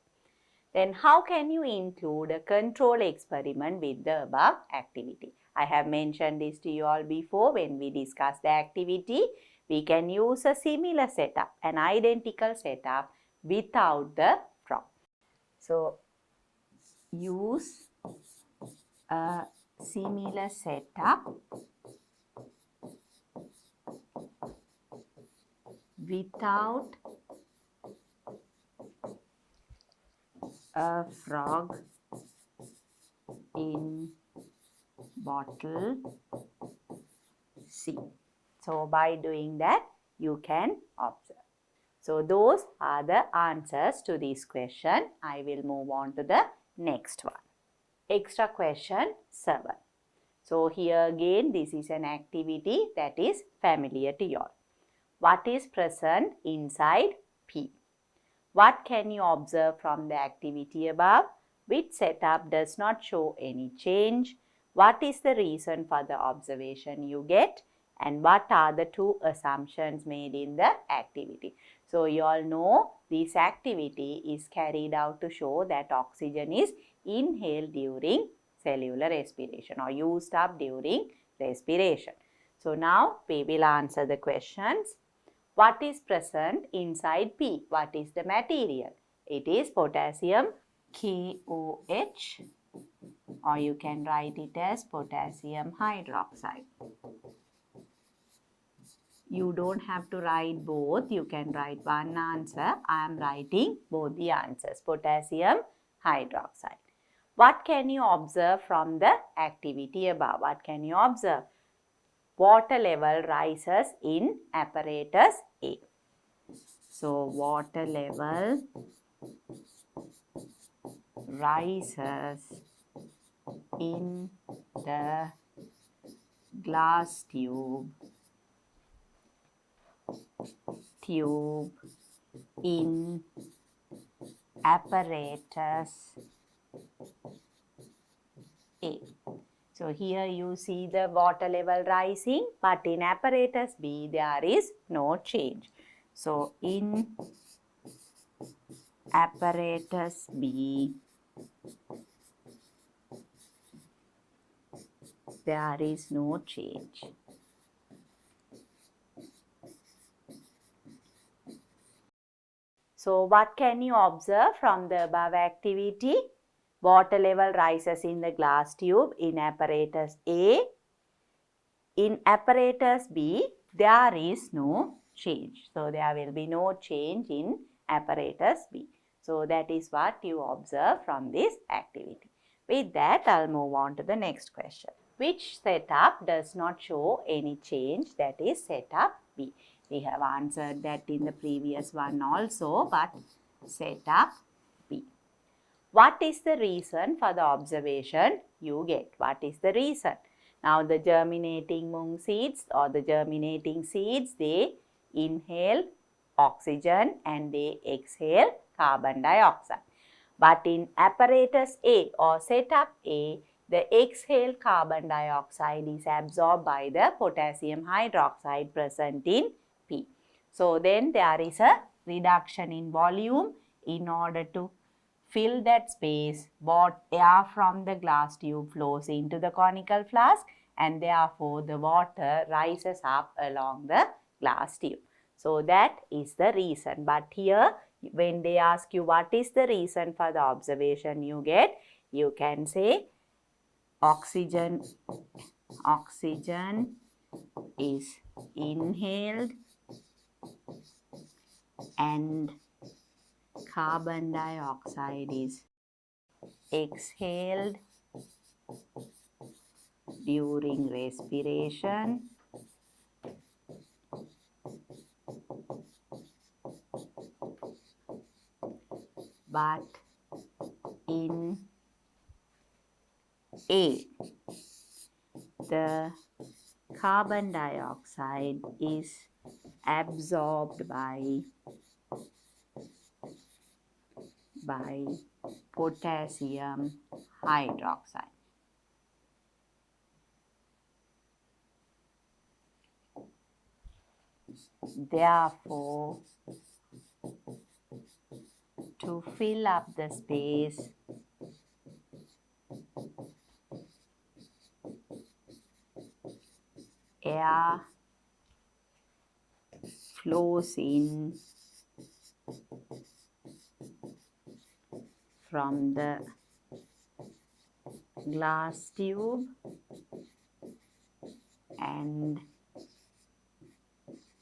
Then how can you include a control experiment with the above activity? I have mentioned this to you all before when we discussed the activity. We can use a similar setup, an identical setup without the frog. So use a similar setup without a frog in bottle C. So by doing that, you can observe. So those are the answers to this question. I will move on to the next one. Extra question 7. So here again, this is an activity that is familiar to you all. What is present inside P? What can you observe from the activity above? Which setup does not show any change? What is the reason for the observation you get? And what are the two assumptions made in the activity? So you all know this activity is carried out to show that oxygen is inhaled during cellular respiration or used up during respiration. So now we will answer the questions. What is present inside P? What is the material? It is potassium KOH, or you can write it as potassium hydroxide. You don't have to write both. You can write one answer. I am writing both the answers. Potassium hydroxide. What can you observe from the activity above? What can you observe? Water level rises in apparatus A. So water level rises in the glass tube in apparatus A. So here you see the water level rising, but in apparatus B there is no change. So in apparatus B there is no change. So what can you observe from the above activity? Water level rises in the glass tube in apparatus A. In apparatus B, there is no change. So there will be no change in apparatus B. So that is what you observe from this activity. With that, I'll move on to the next question. Which setup does not show any change? That is setup B. We have answered that in the previous one also, but setup B. What is the reason for the observation you get? What is the reason? Now the germinating mung seeds or the germinating seeds, they inhale oxygen and they exhale carbon dioxide. But in apparatus A or setup A, the exhaled carbon dioxide is absorbed by the potassium hydroxide present in P. So then there is a reduction in volume. In order to fill that space, air from the glass tube flows into the conical flask and therefore the water rises up along the glass tube. So that is the reason. But here when they ask you what is the reason for the observation you get, you can say oxygen is inhaled and carbon dioxide is exhaled during respiration. But in A, the carbon dioxide is absorbed by potassium hydroxide. Therefore, to fill up the space, air flows in from the glass tube and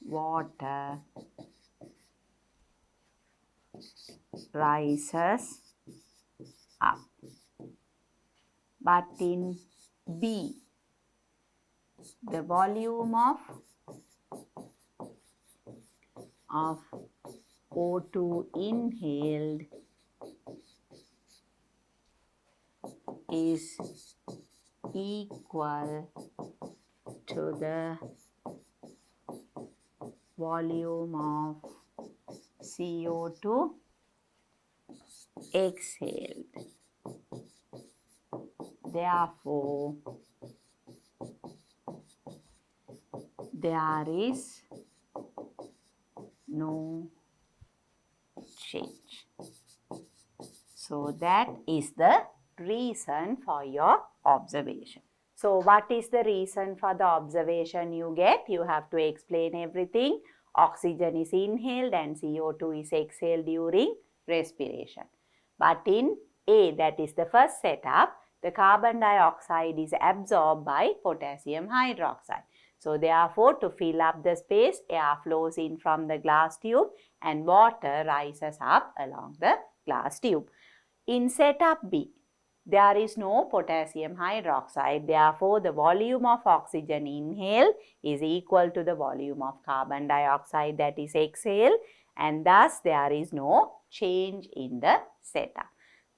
water rises up. But in B, the volume of O2 inhaled is equal to the volume of CO2 exhaled. Therefore, there is no change. So that is the reason for your observation. So what is the reason for the observation you get? You have to explain everything. Oxygen is inhaled and CO2 is exhaled during respiration. But in A, that is the first setup, the carbon dioxide is absorbed by potassium hydroxide. So therefore, to fill up the space, air flows in from the glass tube and water rises up along the glass tube. In setup B, there is no potassium hydroxide. Therefore, the volume of oxygen inhaled is equal to the volume of carbon dioxide that is exhaled, and thus there is no change in the setup.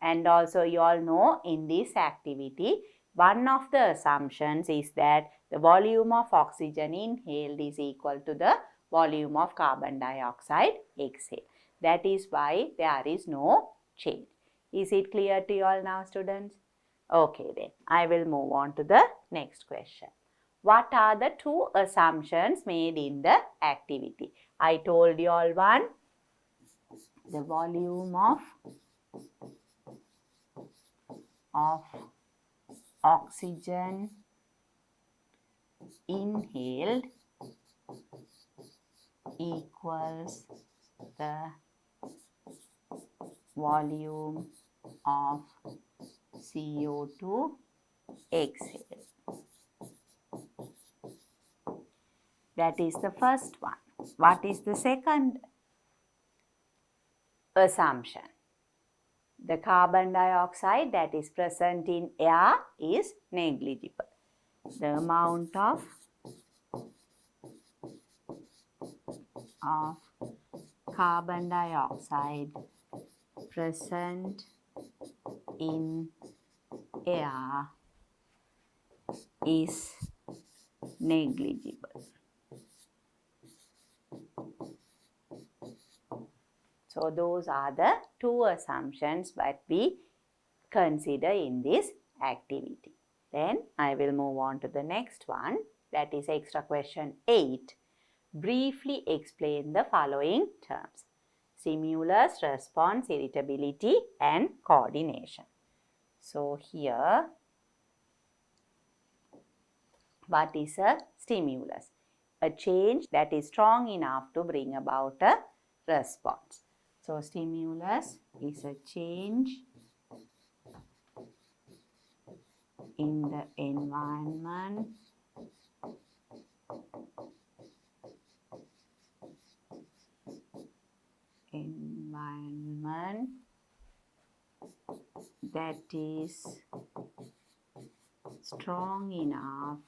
And also you all know in this activity, one of the assumptions is that the volume of oxygen inhaled is equal to the volume of carbon dioxide exhaled. That is why there is no change. Is it clear to you all now, students? Okay, then I will move on to the next question. What are the two assumptions made in the activity? I told you all one, the volume of oxygen inhaled equals the volume of CO2 exhaled. That is the first one. What is the second assumption? The carbon dioxide that is present in air is negligible. The amount of of carbon dioxide present in air is negligible. So those are the two assumptions that we consider in this activity. Then I will move on to the next one, that is extra question 8. Briefly explain the following terms: stimulus, response, irritability and coordination. So here, what is a stimulus? A change that is strong enough to bring about a response. So stimulus is a change in the environment that is strong enough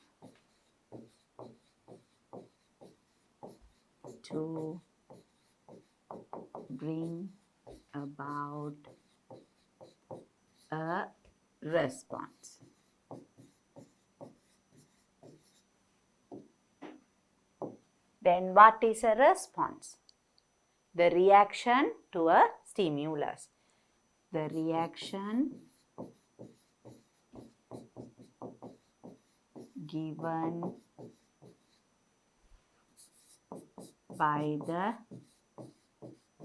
to bring about a response. Then what is a response? The reaction to a stimulus. The reaction given by the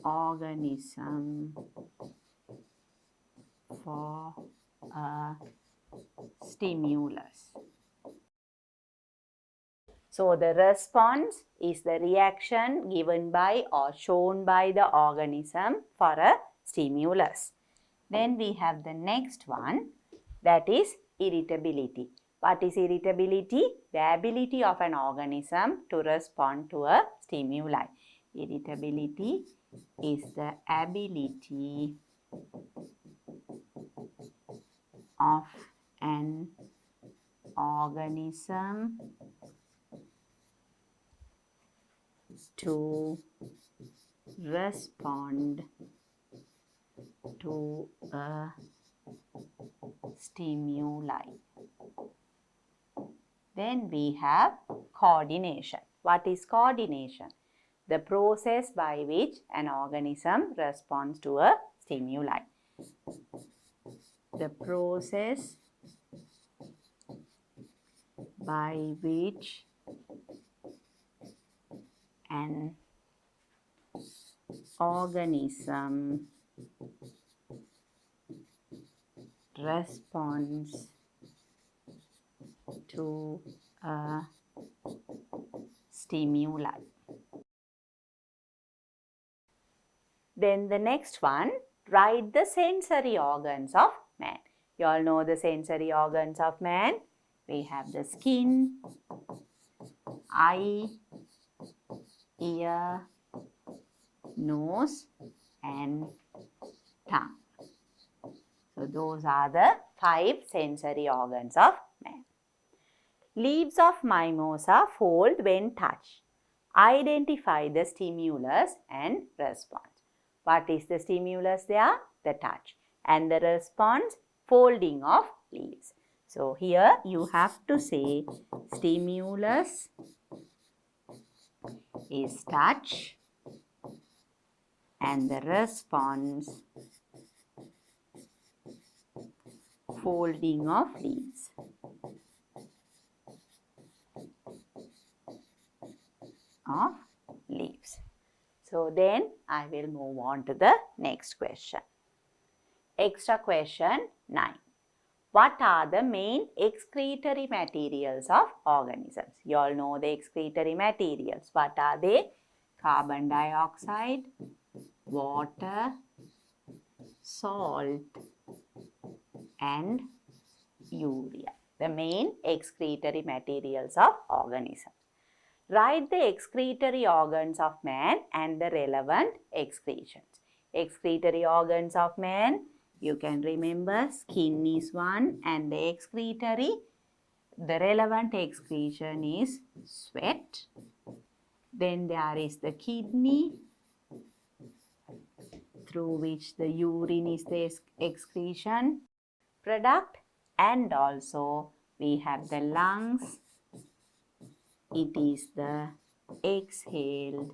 organism for a stimulus. So the response is the reaction given by or shown by the organism for a stimulus. Then we have the next one, that is irritability. What is irritability? The ability of an organism to respond to a stimuli. Irritability is the ability of an organism to respond to a stimuli. Then we have coordination. What is coordination? The process by which an organism responds to a stimuli. The process by which an organism responds to a stimuli. Then the next one, write the sensory organs of man. You all know the sensory organs of man. We have the skin, eye, ear, nose and tongue. So those are the 5 sensory organs of man. Leaves of mimosa fold when touched. Identify the stimulus and response. What is the stimulus there? The touch. And the response, folding of leaves. So here you have to say stimulus is touch and the response, folding of leaves. So then I will move on to the next question. Extra question 9. What are the main excretory materials of organisms? You all know the excretory materials. What are they? Carbon dioxide, water, salt and urea. The main excretory materials of organisms. Write the excretory organs of man and the relevant excretions. Excretory organs of man, you can remember skin is one and the excretory, the relevant excretion is sweat, Then there is the kidney, through which the urine is the excretion product, and also we have the lungs. It is the exhaled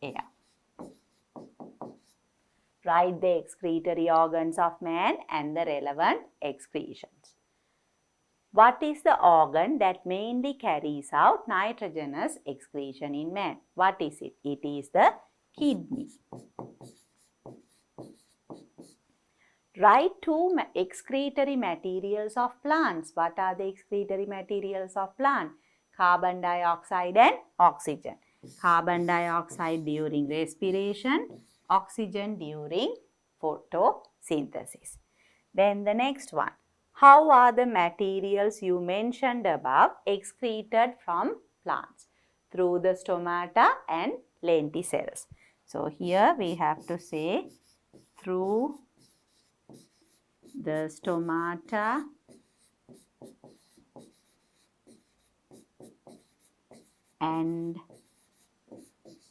air. Write the excretory organs of man and the relevant excretions. What is the organ that mainly carries out nitrogenous excretion in man? What is it? It is the kidney. Write two excretory materials of plants. What are the excretory materials of plant? Carbon dioxide and oxygen. Carbon dioxide during respiration, oxygen during photosynthesis. Then the next one. How are the materials you mentioned above excreted from plants? Through the stomata and lenticels. So here we have to say through the stomata and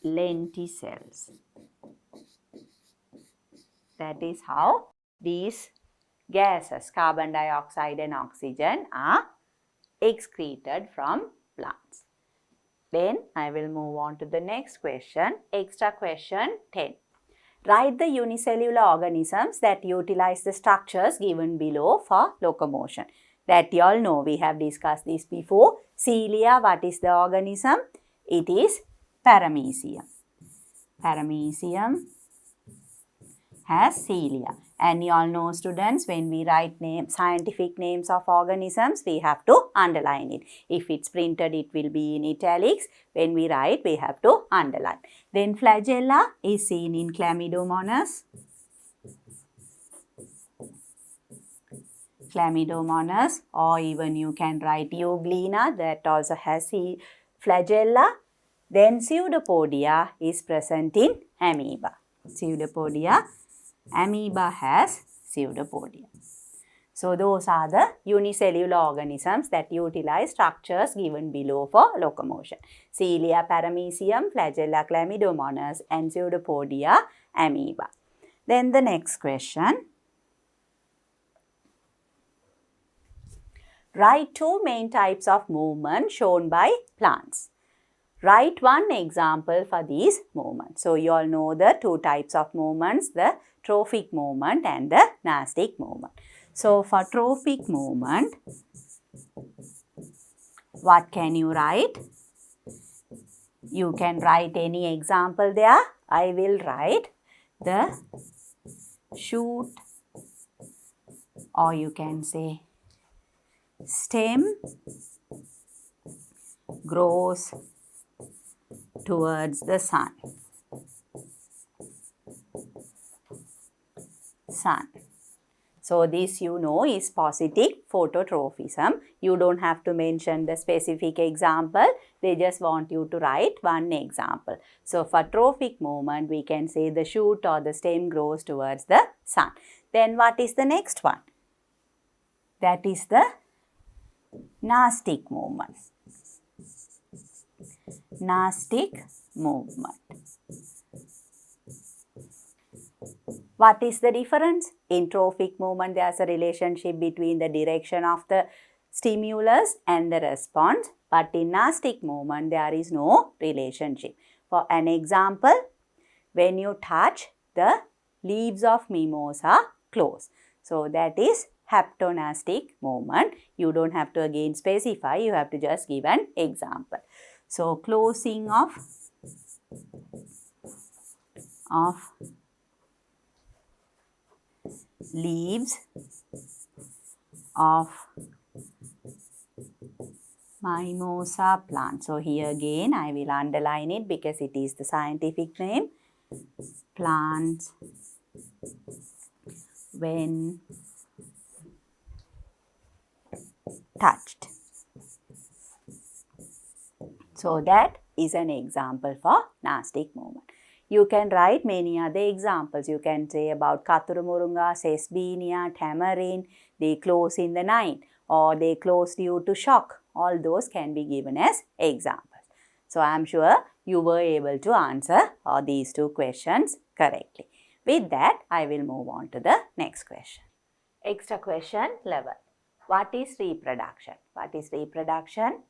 lenticels. That is how these gases, carbon dioxide and oxygen, are excreted from plants. Then I will move on to the next question. Extra question 10. Write the unicellular organisms that utilize the structures given below for locomotion. That you all know, we have discussed this before. Cilia, what is the organism? It is paramecium. Paramecium has cilia. And you all know, students, when we write scientific names of organisms, we have to underline it. If it's printed, it will be in italics. When we write, we have to underline. Then flagella is seen in Chlamydomonas. Chlamydomonas, or even you can write Euglena, that also has flagella. Then Pseudopodia is present in amoeba. Pseudopodia. Amoeba has pseudopodia. So those are the unicellular organisms that utilize structures given below for locomotion. Cilia, paramecium, flagella, chlamydomonas, and pseudopodia, amoeba. Then the next question. Write two main types of movement shown by plants. Write one example for these movements. So you all know the two types of movements, the trophic movement and the Gnostic movement. So for trophic movement, what can you write? You can write any example there. I will write the shoot, or you can say stem grows towards the sun. So this you know is positive phototrophism. You don't have to mention the specific example. They just want you to write one example. So for trophic movement, we can say the shoot or the stem grows towards the sun. Then what is the next one? That is the Gnostic movement. Gnostic movement. What is the difference? In trophic movement, there is a relationship between the direction of the stimulus and the response. But in Gnostic movement, there is no relationship. For an example, when you touch, the leaves of mimosa close. So that is haptognostic movement. You don't have to again specify, you have to just give an example. So closing of leaves of mimosa plant. So here again I will underline it because it is the scientific name. Plants when touched. So that is an example for Gnostic movement. You can write many other examples. You can say about Katurumurunga, Sesbenia, Tamarind, they close in the night, or they close due to shock. All those can be given as examples. So I am sure you were able to answer these two questions correctly. With that, I will move on to the next question. Extra question 11. What is reproduction? What is reproduction?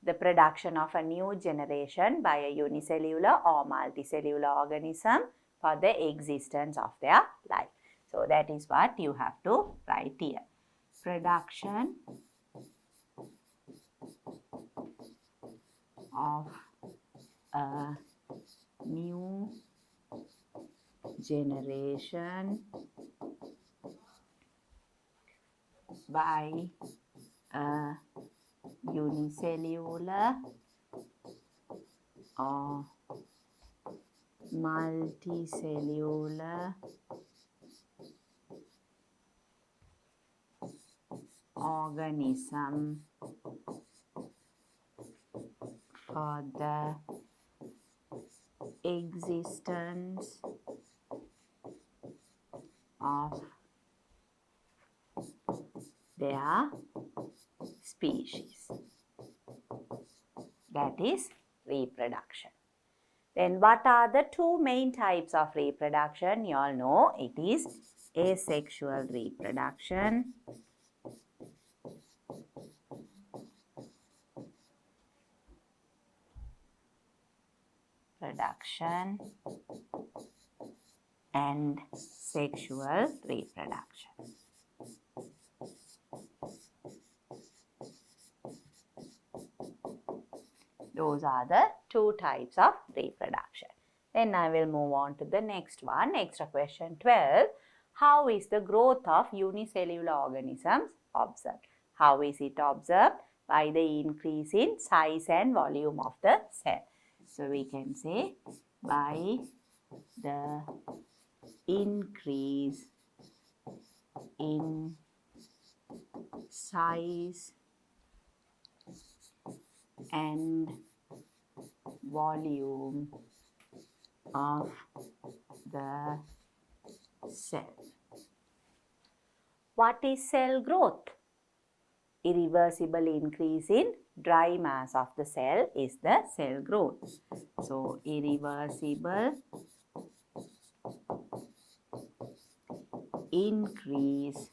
The production of a new generation by a unicellular or multicellular organism for the existence of their life. So that is what you have to write here. Production of a new generation by a unicellular or multicellular organism for the existence of their species. That is reproduction. Then what are the two main types of reproduction? You all know it is asexual reproduction and sexual reproduction. Those are the two types of reproduction. Then I will move on to the next one. Extra question 12. How is the growth of unicellular organisms observed? How is it observed? By the increase in size and volume of the cell. So we can say by the increase in size and volume of the cell. What is cell growth? Irreversible increase in dry mass of the cell is the cell growth. So, irreversible increase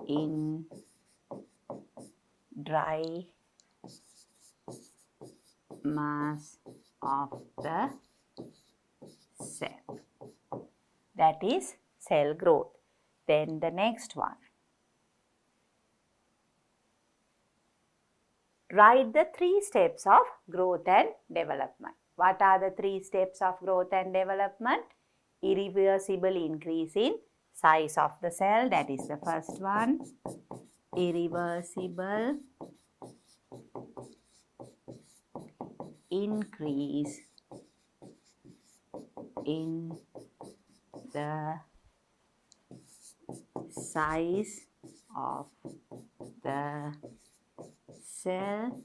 in dry mass of the cell. That is cell growth. Then the next one. Write the 3 steps of growth and development. What are the 3 steps of growth and development? Irreversible increase in size of the cell, that is the first one. Irreversible increase in the size of the cell.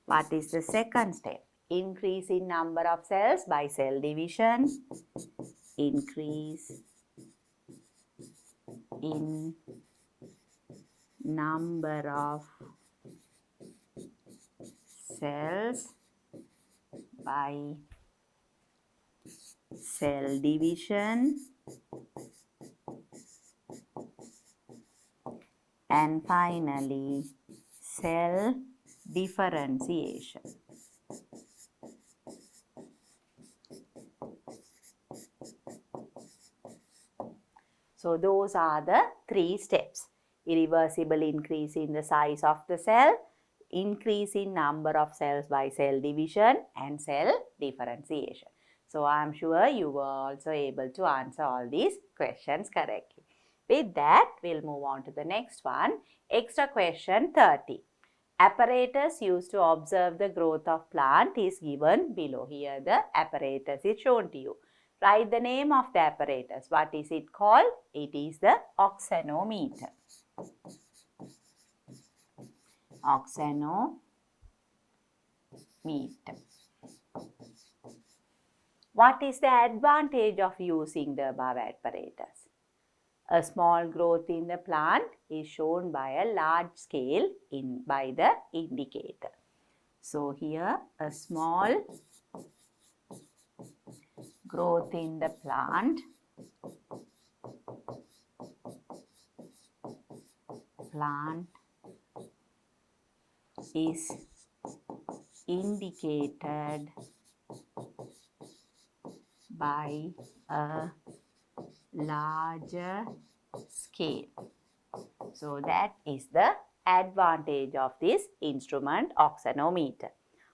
What is the second step? Increase in number of cells by cell division. Increase in number of cells by cell division. And finally, cell differentiation. So those are the 3 steps. Irreversible increase in the size of the cell, increase in number of cells by cell division, and cell differentiation. So I am sure you were also able to answer all these questions correctly. With that, we'll move on to the next one. Extra question 30. Apparatus used to observe the growth of plant is given below. Here the apparatus is shown to you. Write the name of the apparatus. What is it called? It is the oxanometer. Oxanometer. What is the advantage of using the above apparatus? A small growth in the plant is shown by a large scale by the indicator. So here a small growth in the plant. Plant is indicated by a larger scale. So that is the advantage of this instrument, oxynometer.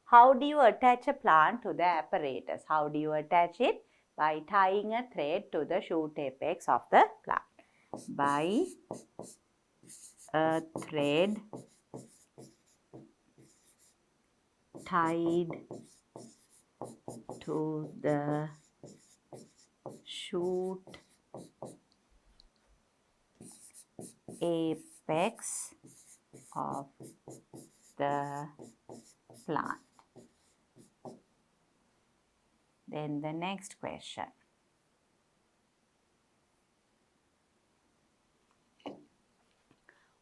How do you attach a plant to the apparatus? How do you attach it? By tying a thread to the shoot apex of the plant. By a thread tied to the shoot apex of the plant. Then the next question.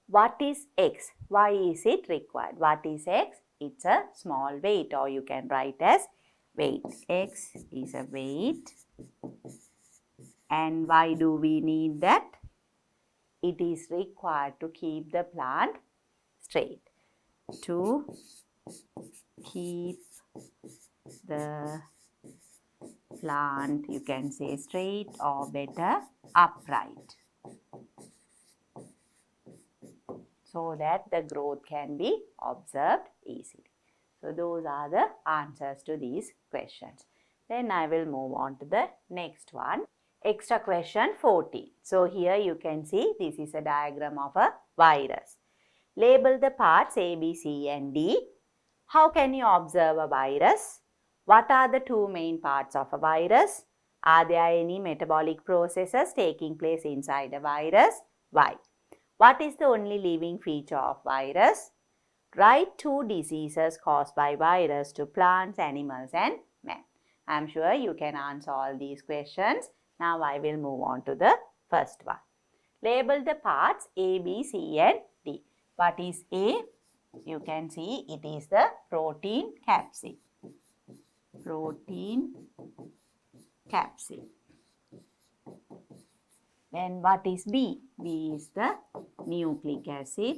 What is X? Why is it required? What is X? It's a small weight, or you can write as weight. X is a weight. And why do we need that? It is required to keep the plant straight. To keep the plant, you can say straight or better upright, so that the growth can be observed easily. So those are the answers to these questions. Then I will move on to the next one. Extra question 14. So here you can see this is a diagram of a virus. Label the parts A, B, C and D. How can you observe a virus? What are the two main parts of a virus? Are there any metabolic processes taking place inside a virus? Why? What is the only living feature of virus? Write 2 diseases caused by virus to plants, animals and man. I am sure you can answer all these questions. Now I will move on to the first one. Label the parts A, B, C and D. What is A? You can see it is the protein capsid. Protein capsid. Then what is B? B is the nucleic acid.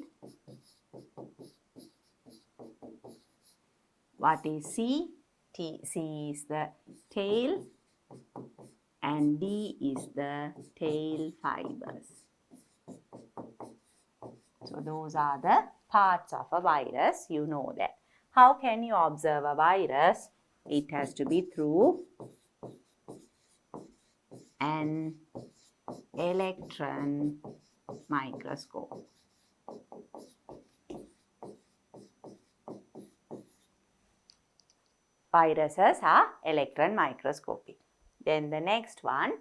What is C? C is the tail. And D is the tail fibers. So those are the parts of a virus. You know that. How can you observe a virus? It has to be through an electron microscope. Viruses are electron microscopic. Then the next one.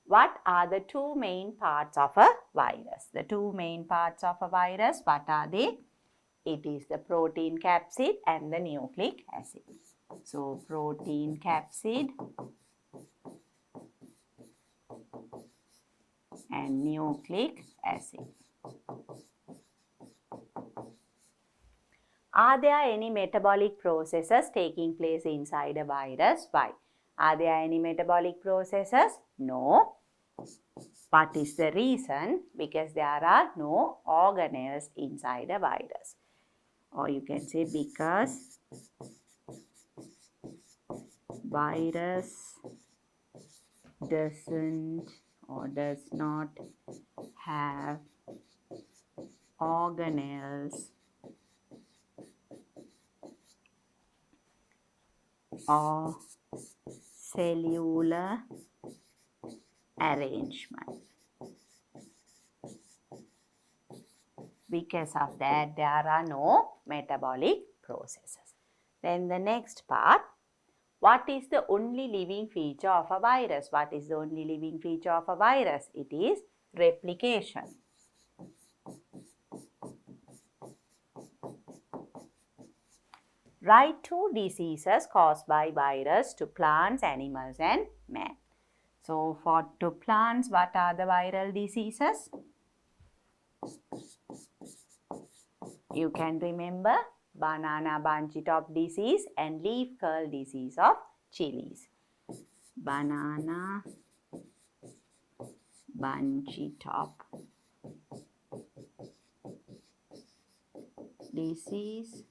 What are the 2 main parts of a virus? The 2 main parts of a virus, what are they? It is the protein capsid and the nucleic acid. So, protein capsid and nucleic acid. Are there any metabolic processes taking place inside a virus? Why? Are there any metabolic processes? No. What is the reason? Because there are no organelles inside a virus. Or you can say because virus doesn't or does not have organelles or cellular arrangement. Because of that, there are no metabolic processes. Then the next part, what is the only living feature of a virus? What is the only living feature of a virus? It is replication. Write 2 diseases caused by virus to plants, animals and man. So, to plants, what are the viral diseases? You can remember banana bunchy top disease and leaf curl disease of chilies. Banana bunchy top disease,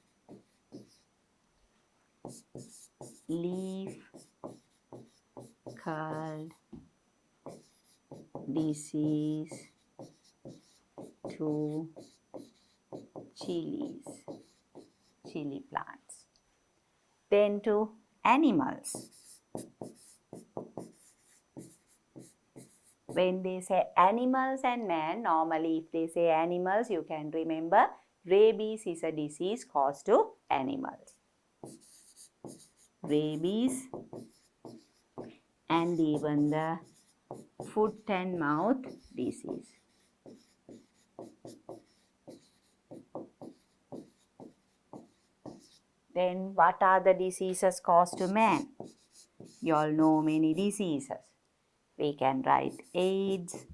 leaf curl disease to chili plants. Then to animals. When they say animals and man, normally if they say animals, you can remember rabies is a disease caused to animals. Rabies and even the foot and mouth disease. Then what are the diseases caused to man? You all know many diseases. We can write AIDS,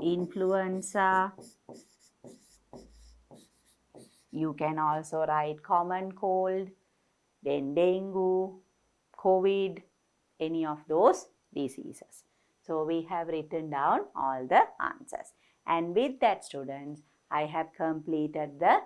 influenza. You can also write common cold, then dengue, COVID, any of those diseases. So we have written down all the answers. And with that, students, I have completed the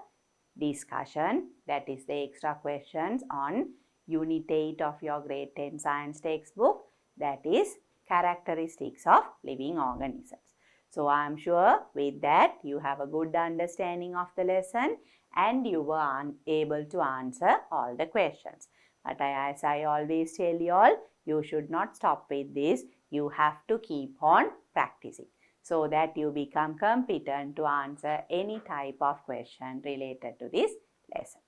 discussion, that is the extra questions on Unit 8 of your grade 10 science textbook, that is characteristics of living organisms. So I am sure with that you have a good understanding of the lesson and you were able to answer all the questions. But as I always tell you all, you should not stop with this. You have to keep on practicing so that you become competent to answer any type of question related to this lesson.